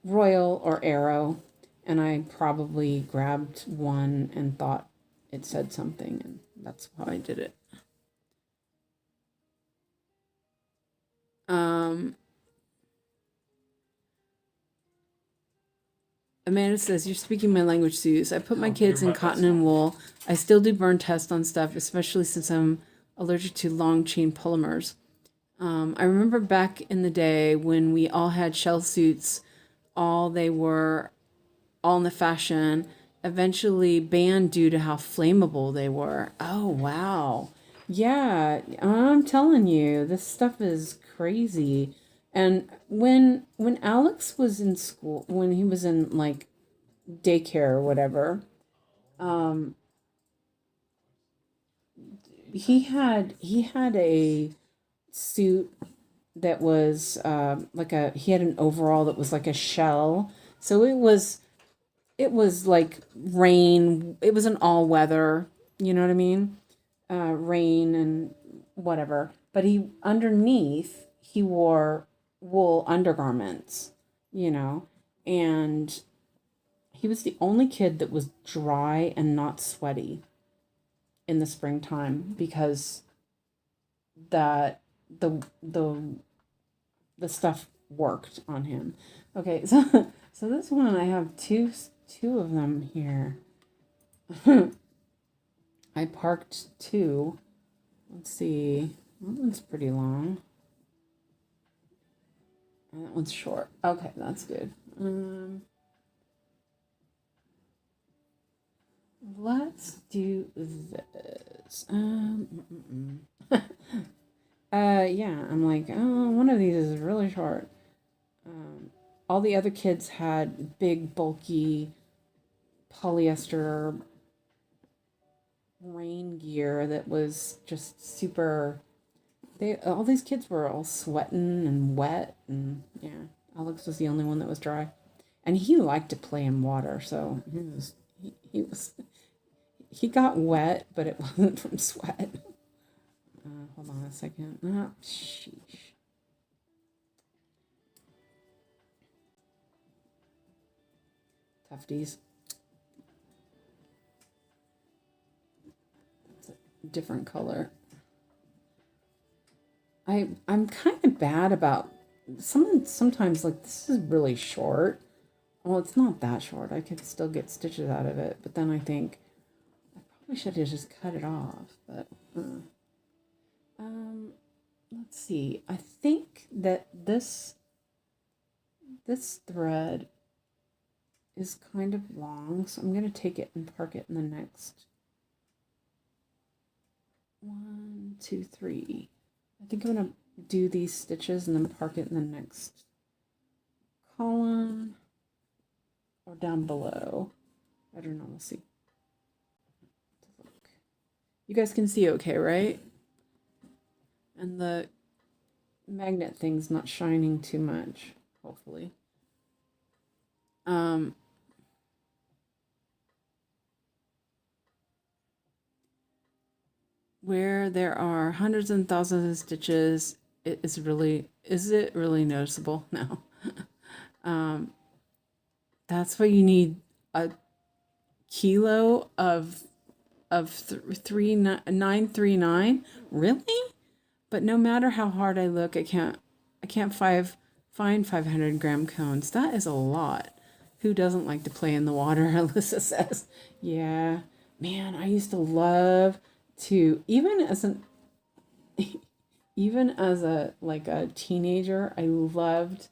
Royal or Arrow, and I probably grabbed one and thought it said something, and that's how I did it. Amanda says, you're speaking my language, Suze. I put my kids in cotton and wool. I still do burn tests on stuff, especially since I'm allergic to long chain polymers. I remember back in the day when we all had shell suits, they were all in the fashion, eventually banned due to how flammable they were. Oh, wow. Yeah, I'm telling you, this stuff is crazy. And when Alex was in school, when he was in like daycare or whatever, he had a suit that was he had an overall that was like a shell. So it was like rain. It was an all weather, you know what I mean? Rain and whatever. But underneath he wore wool undergarments, and he was the only kid that was dry and not sweaty in the springtime because the stuff worked on him. Okay, so this one I have two of them here. I parked two. Let's see. That one's pretty long. And that one's short. Okay, that's good. Let's do this. Yeah, I'm like, one of these is really short. All the other kids had big, bulky polyester rain gear that was just super. All these kids were all sweating and wet, and yeah, Alex was the only one that was dry, and he liked to play in water, so he got wet, but it wasn't from sweat. Hold on a second. Oh, sheesh. Tufties. It's a different color. I'm kind of bad about sometimes like this is really short. Well, it's not that short. I could still get stitches out of it, but then I think I probably should have just cut it off. But let's see. I think that this thread is kind of long, so I'm going to take it and park it in the next 1, 2, 3. I think I'm going to do these stitches and then park it in the next column or down below. I don't know. We'll see. You guys can see okay, right? And the magnet thing's not shining too much, hopefully. Where there are hundreds and thousands of stitches, is it really noticeable? No. That's why you need a kilo of 939. Really? But no matter how hard I look, I can't find 500-gram cones. That is a lot. Who doesn't like to play in the water? Alyssa says. Yeah, man, I used to love to, even as a teenager, I loved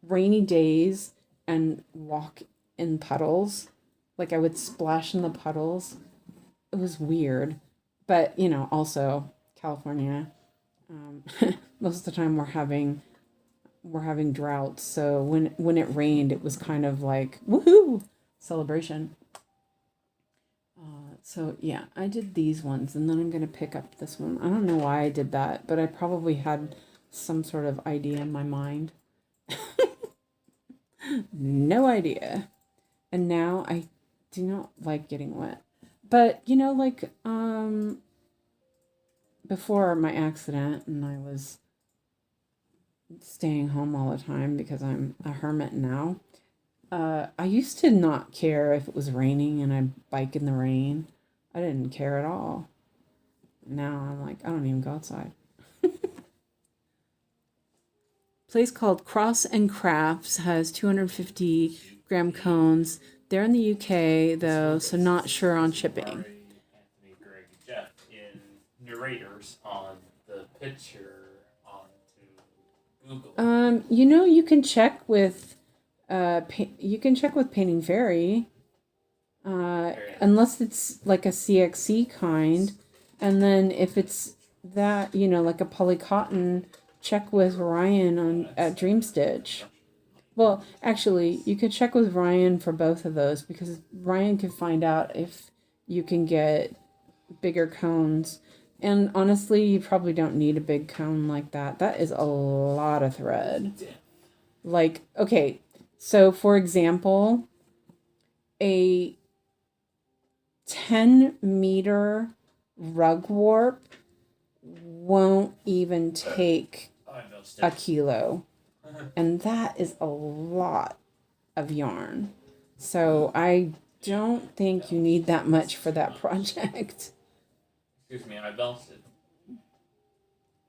rainy days and walk in puddles. Like I would splash in the puddles. It was weird. But, you know, also California, most of the time we're having droughts. So when it rained, it was kind of like, woohoo, celebration. So yeah, I did these ones, and then I'm going to pick up this one. I don't know why I did that, but I probably had some sort of idea in my mind. No idea. And now I do not like getting wet. But, you know, like, before my accident, and I was staying home all the time because I'm a hermit now. I used to not care if it was raining and I'd bike in the rain. I didn't care at all. Now I'm like, I don't even go outside. Place called Cross and Crafts has 250-gram cones. They're in the UK though, so not sure on shipping. Anthony, Greg, Jeff in narrators on the picture onto Google. You know, you can check with Painting Fairy. Unless it's like a CXC kind, and then if it's that, you know, like a polycotton, check with Ryan at Dream Stitch. Well, actually, you could check with Ryan for both of those, because Ryan can find out if you can get bigger cones. And honestly, you probably don't need a big cone like that. That is a lot of thread. Like, okay, so for example, a 10-meter rug warp won't even take a kilo. And that is a lot of yarn. So I don't think you need that much for that project. Excuse me, I bounced it.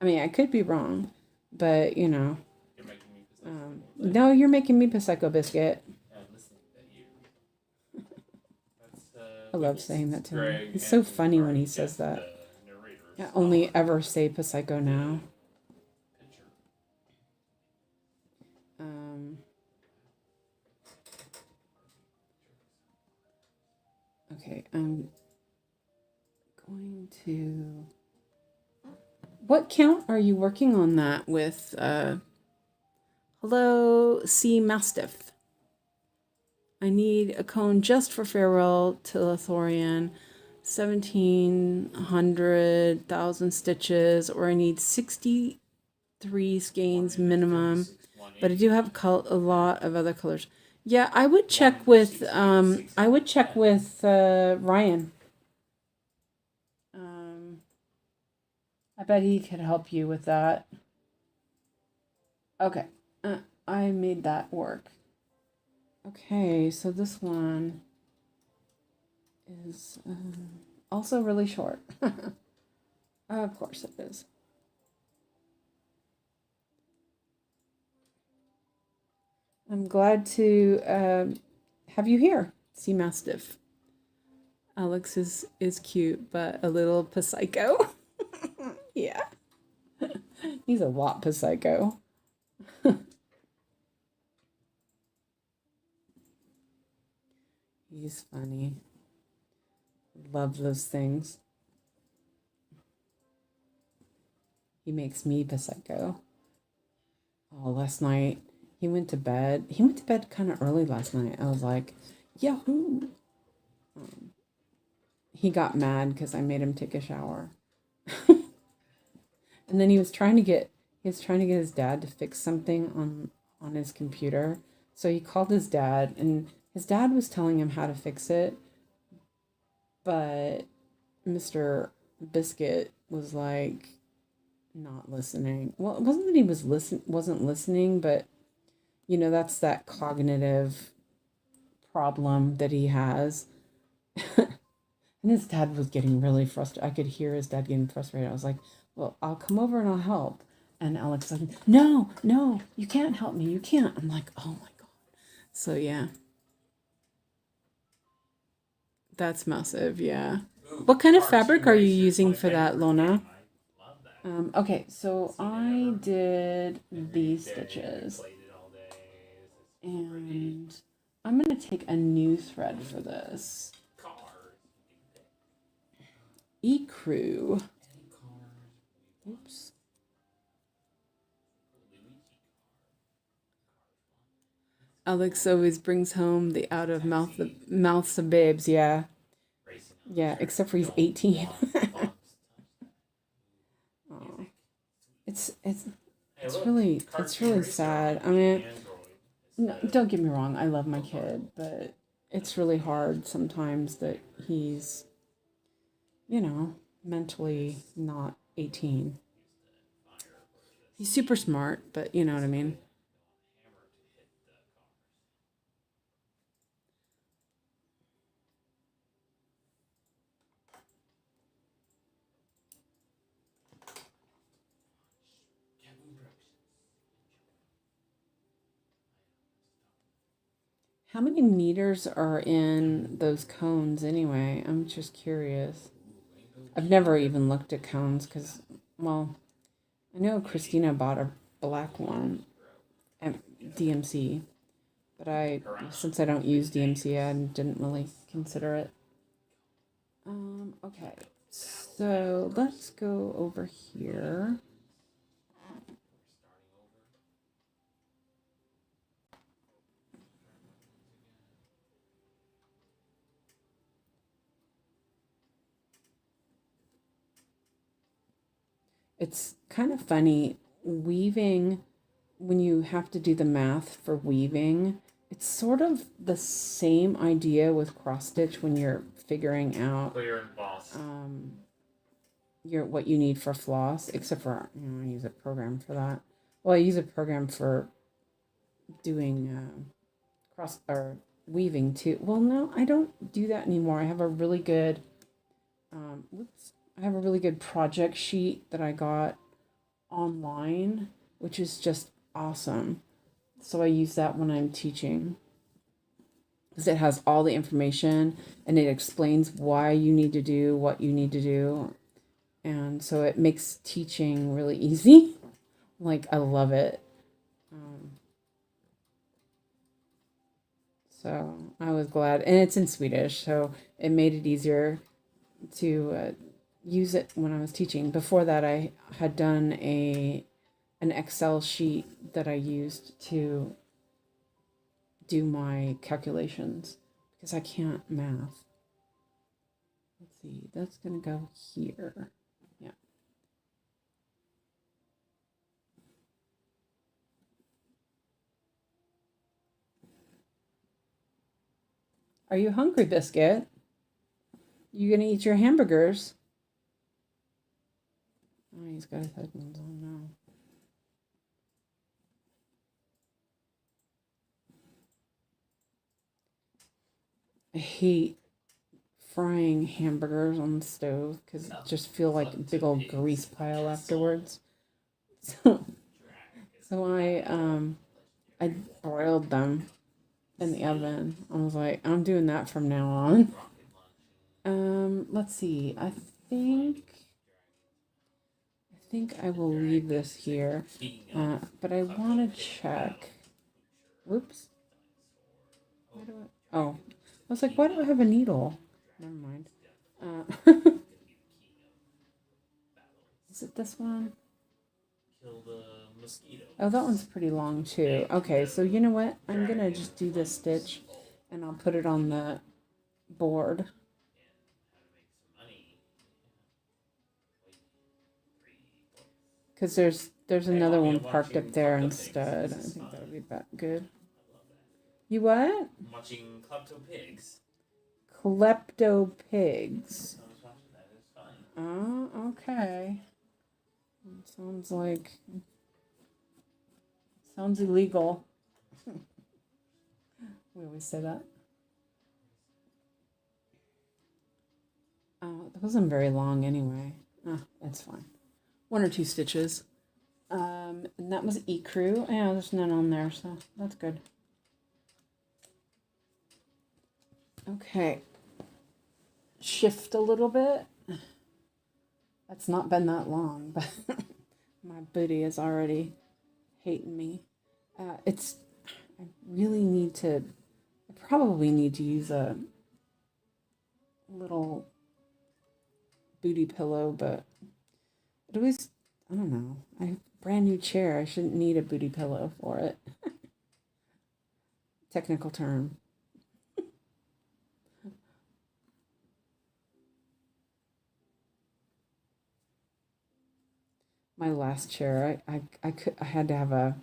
I mean, I could be wrong, but, you know. You're making me Psycho. No, you're making me Psycho Biscuit. I'm listening to you. I love saying that to him. It's so funny when he says that. I only ever say Psycho now. Okay, I'm going to... What count are you working on that with? Hello, C. Mastiff. I need a cone just for Farewell to Lothorian. 1,700,000 stitches, or I need 63 skeins minimum. But I do have a lot of other colors. Yeah, I would check with Ryan. I bet he could help you with that. Okay, I made that work. Okay, so this one is also really short. Of course it is. I'm glad to have you here, Sea Mastiff. Alex is cute, but a little psycho. Yeah. He's a lot psycho. He's funny. Love those things. He makes me psycho. Oh, last night he went to bed. He went to bed kind of early last night. I was like, yahoo! He got mad because I made him take a shower. And then he was trying to get his dad to fix something on his computer. So he called his dad, and his dad was telling him how to fix it. But Mr. Biscuit was like not listening. Well, it wasn't that he wasn't listening, but you know, that's that cognitive problem that he has. And his dad was getting really frustrated. I could hear his dad getting frustrated. I was like, well, I'll come over and I'll help. And Alex was like, no, you can't help me. You can't. I'm like, oh my God. So yeah. That's massive, yeah. What kind of fabric are you using for that, Lona? Okay, so I did these stitches. And I'm going to take a new thread for this. 𝐅𝐸𝐤. Oops. Alex always brings home the mouths of babes. Yeah. Yeah, except for he's 18. Oh. It's really sad. I mean, no, don't get me wrong. I love my kid, but it's really hard sometimes that he's, mentally not 18. He's super smart, but you know what I mean. How many meters are in those cones anyway? I'm just curious. I've never even looked at cones because, well, I know Christina bought a black one at DMC, but since I don't use DMC, I didn't really consider it. Okay, so let's go over here. It's kind of funny weaving when you have to do the math for weaving. It's sort of the same idea with cross stitch when you're figuring out what you need for floss, except for I use a program for that. Well, I use a program for doing cross or weaving too. Well, no, I don't do that anymore. I have a really good I have a really good project sheet that I got online, which is just awesome. So I use that when I'm teaching because it has all the information and it explains why you need to do what you need to do. And so it makes teaching really easy. Like, I love it. So I was glad. And it's in Swedish, so it made it easier to use it when I was teaching. Before that, I had done an Excel sheet that I used to do my calculations because I can't math. Let's see, that's going to go here. Yeah. Are you hungry, Biscuit? You going to eat your hamburgers? Oh, he's got his headphones on now. I hate frying hamburgers on the stove because it just feel like a big old grease pile afterwards. So I broiled them in the oven. I was like, I'm doing that from now on. Let's see. I think I will leave this here, but I want to check. Whoops. Oh, I was like, why do I have a needle? Never mind. Is it this one? Oh, that one's pretty long too. Okay, so you know what? I'm gonna just do this stitch, and I'll put it on the board. Because there's another one parked up there instead. I think that would be good. You what? I'm watching 𝐿EPTO_PIGS. 𝐿EPTO_PIGS. Oh, okay. Sounds illegal. We always say that. That wasn't very long anyway. That's fine. 1 or 2 stitches. And that was 𝐅𝐸𝐤. Yeah, there's none on there, so that's good. Okay. Shift a little bit. That's not been that long, but my booty is already hating me. I probably need to use a little booty pillow, but it always, I don't know. I have a brand new chair. I shouldn't need a booty pillow for it. Technical term. My last chair, I had to have a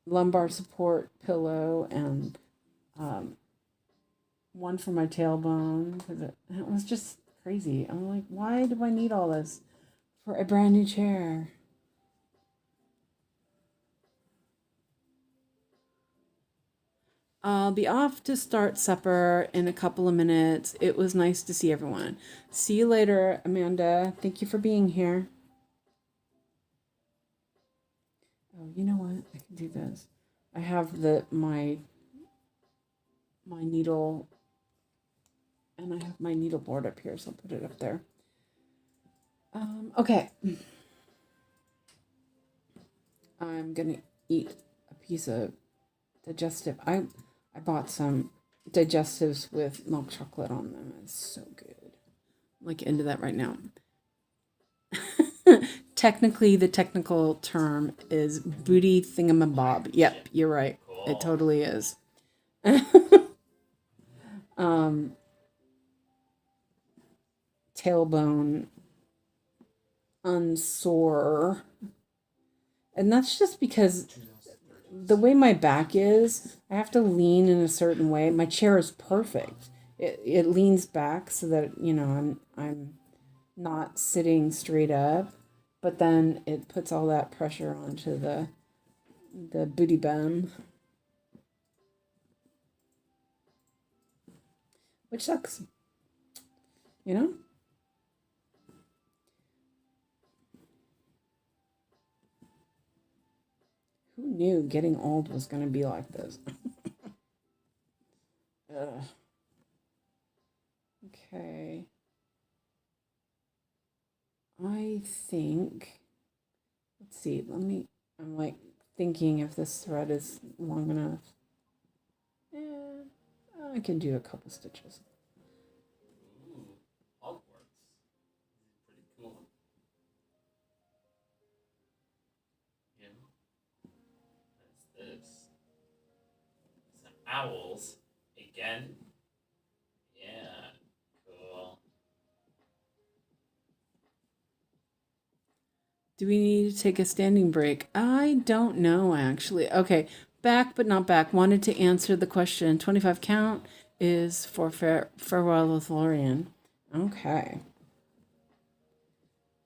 lumbar support pillow and one for my tailbone because it was just crazy. I'm like, why do I need all this for a brand new chair? I'll be off to start supper in a couple of minutes. It was nice to see everyone. See you later, Amanda. Thank you for being here. Oh, you know what? I can do this. I have my needle, and I have my needle board up here, so I'll put it up there. Okay. I'm gonna eat a piece of digestive. I bought some digestives with milk chocolate on them. It's so good. I'm like into that right now. Technically, the technical term is booty thingamabob. Yep, you're right. Cool. It totally is. Tailbone unsore. And that's just because the way my back is, I have to lean in a certain way. My chair is perfect. It leans back so that, you know, I'm not sitting straight up, but then it puts all that pressure onto the booty bum, which sucks, you know? Who knew getting old was going to be like this? Okay. I think, let's see, I'm like thinking if this thread is long enough. I can do a couple stitches. Ooh, Hogwarts. Pretty cool. Yeah. That's this. Some owls. Again. Yeah. Cool. Do we need to take a standing break? I don't know, actually. Okay, back but not back. Wanted to answer the question. 25 count is for Farewell with Lorian. Okay.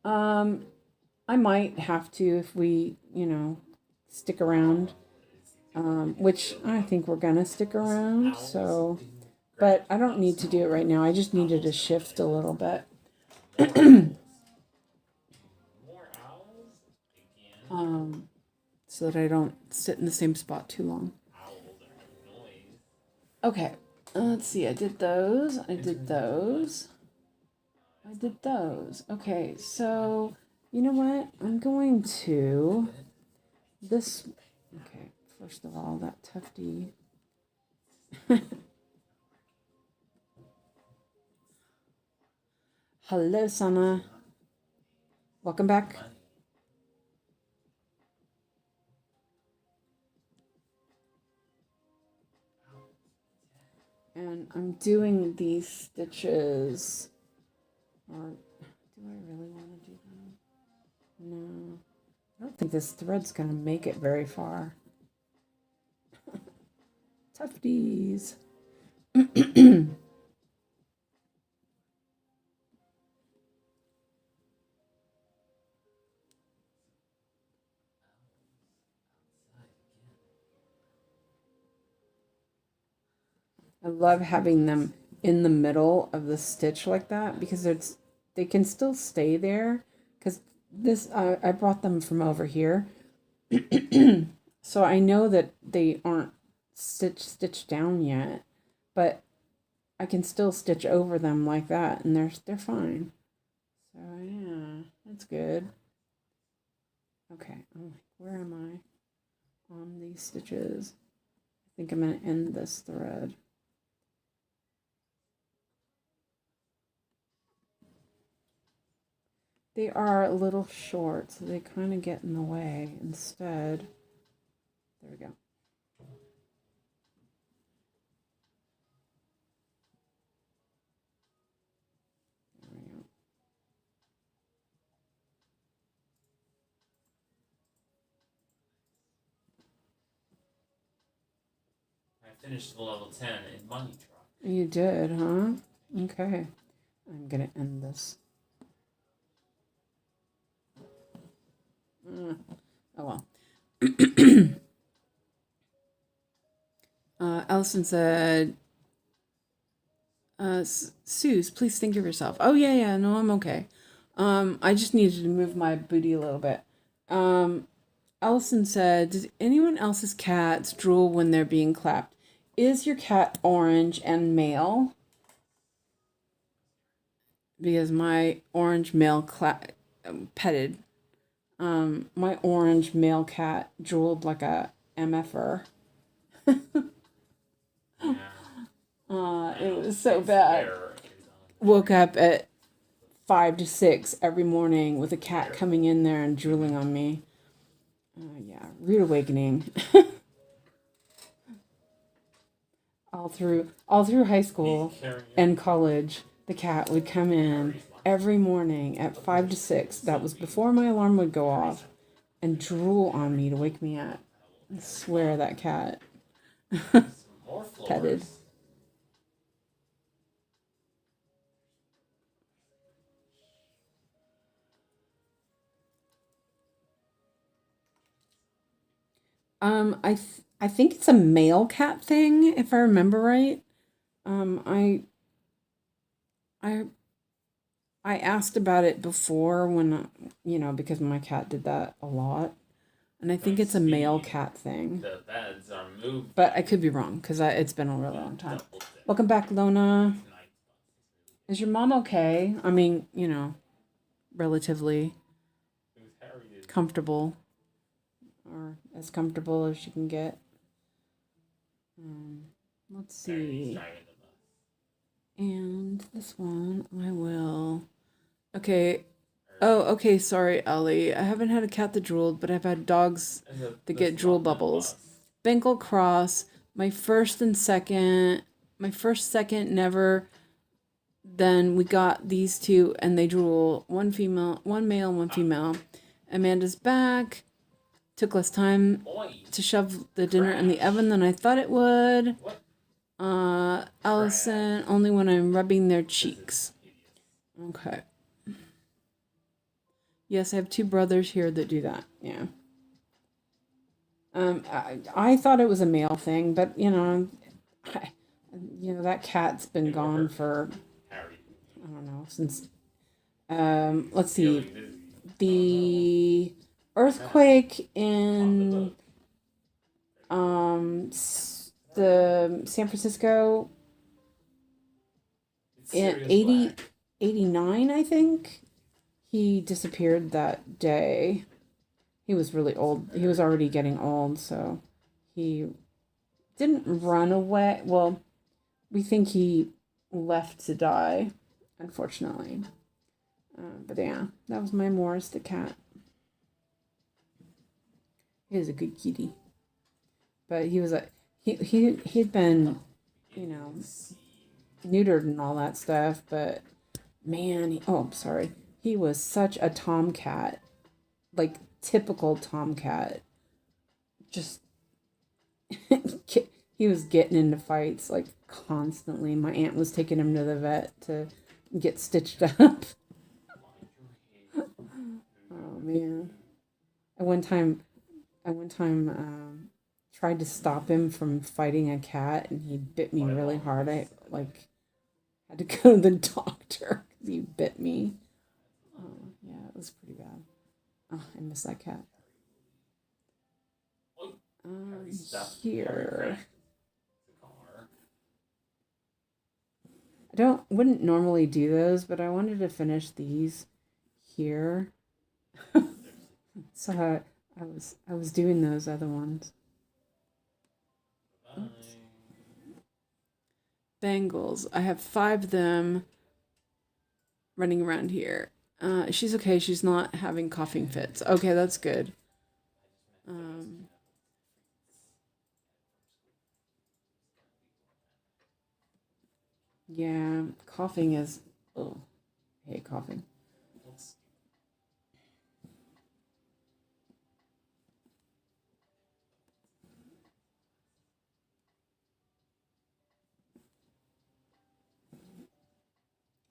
I might have to if we, you know, stick around. Which I think we're gonna stick around. So, but I don't need to do it right now. I just needed to shift a little bit. So that I don't sit in the same spot too long. Okay, let's see. I did those. Okay, so you know what? I'm going to this. Okay, first of all, that tufty. Hello, Sana. Welcome back. And I'm doing these stitches. Or do I really want to do them? No. I don't think this thread's going to make it very far. Tufties. I love having them in the middle of the stitch like that because they can still stay there because this I brought them from over here. So I know that they aren't stitched down yet, but I can still stitch over them like that and they're fine. So yeah, that's good. Okay, I'm like, where am I on these stitches? I think I'm going to end this thread. They are a little short, so they kind of get in the way. Instead, there we go. I finished the level 10 in Money Truck. You did, huh? Okay. I'm going to end this. Oh well. Allison said, Suze, please think of yourself. Oh, yeah, no, I'm okay. I just needed to move my booty a little bit. Allison said, does anyone else's cats drool when they're being clapped? Is your cat orange and male? Because my orange male petted. My orange male cat drooled like a MFer. It was so bad. Woke up at 5 to 6 every morning with a cat coming in there and drooling on me. Yeah, rude awakening. all through high school and college, the cat would come in every morning at 5 to 6. That was before my alarm would go off, and drool on me to wake me up. I swear that cat petted. I think it's a male cat thing, if I remember right. I asked about it before when, because my cat did that a lot. And I think it's a male cat thing. The beds are moved. But I could be wrong, because it's been a really long time. Welcome back, Lona. Is your mom okay? I mean, relatively comfortable. Or as comfortable as she can get. Let's see. And this one, I will. Okay. Oh, okay. Sorry, Ellie. I haven't had a cat that drooled, but I've had dogs that get drool bubbles. Bengal Cross. My first, second, never. Then we got these two, and they drool. One male, one female. Amanda's back. Took less time to shove the dinner in the oven than I thought it would. Allison, only when I'm rubbing their cheeks. Okay. Yes, I have 2 brothers here that do that. Yeah. I thought it was a male thing, but that cat's been gone for, I don't know, since let's see, the earthquake in the San Francisco in 89, I think. He disappeared that day. He was really old. He was already getting old, so he didn't run away. Well, we think he left to die, unfortunately. But yeah, that was my Morris the cat. He was a good kitty. But he was he'd been, neutered and all that stuff, but man, he was such a tomcat. Like typical tomcat. Just he was getting into fights like constantly. My aunt was taking him to the vet to get stitched up. Oh man. At one time tried to stop him from fighting a cat, and he bit me really hard. I had to go to the doctor because he bit me. Oh yeah, it was pretty bad. Oh, I miss that cat. Here. Wouldn't normally do those, but I wanted to finish these here. So I was doing those other ones. Oops. Bangles. I have 5 of them running around here. She's okay. She's not having coughing fits. Okay, that's good. Yeah, coughing is. Oh, I hate coughing.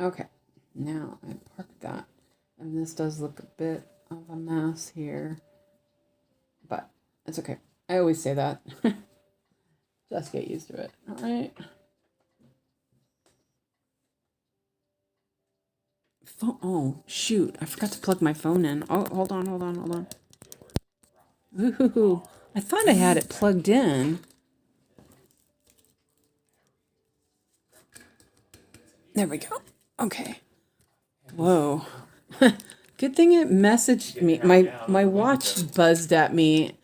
Okay, now I parked that. And this does look a bit of a mess here. But it's okay. I always say that. Just get used to it. All right. Oh, shoot. I forgot to plug my phone in. Oh, hold on. Ooh, I thought I had it plugged in. There we go. Okay. Whoa. Good thing it messaged me. My watch buzzed at me.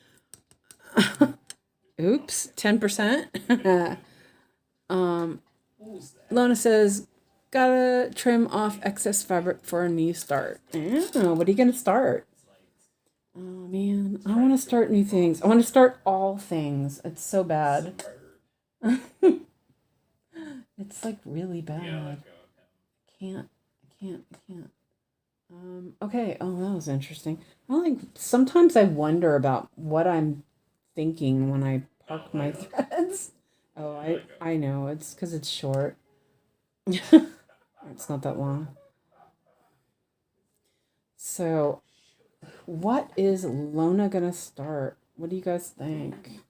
Oops, 10%. Lona says, gotta trim off excess fabric for a new start. Oh, what are you gonna start? Oh man, I want to start new things. I want to start all things. It's so bad. It's like really bad. I can't. Okay. Oh, that was interesting. Sometimes I wonder about what I'm thinking when I park my threads. Oh, I know. It's because it's short. It's not that long. So, what is Lona gonna start? What do you guys think?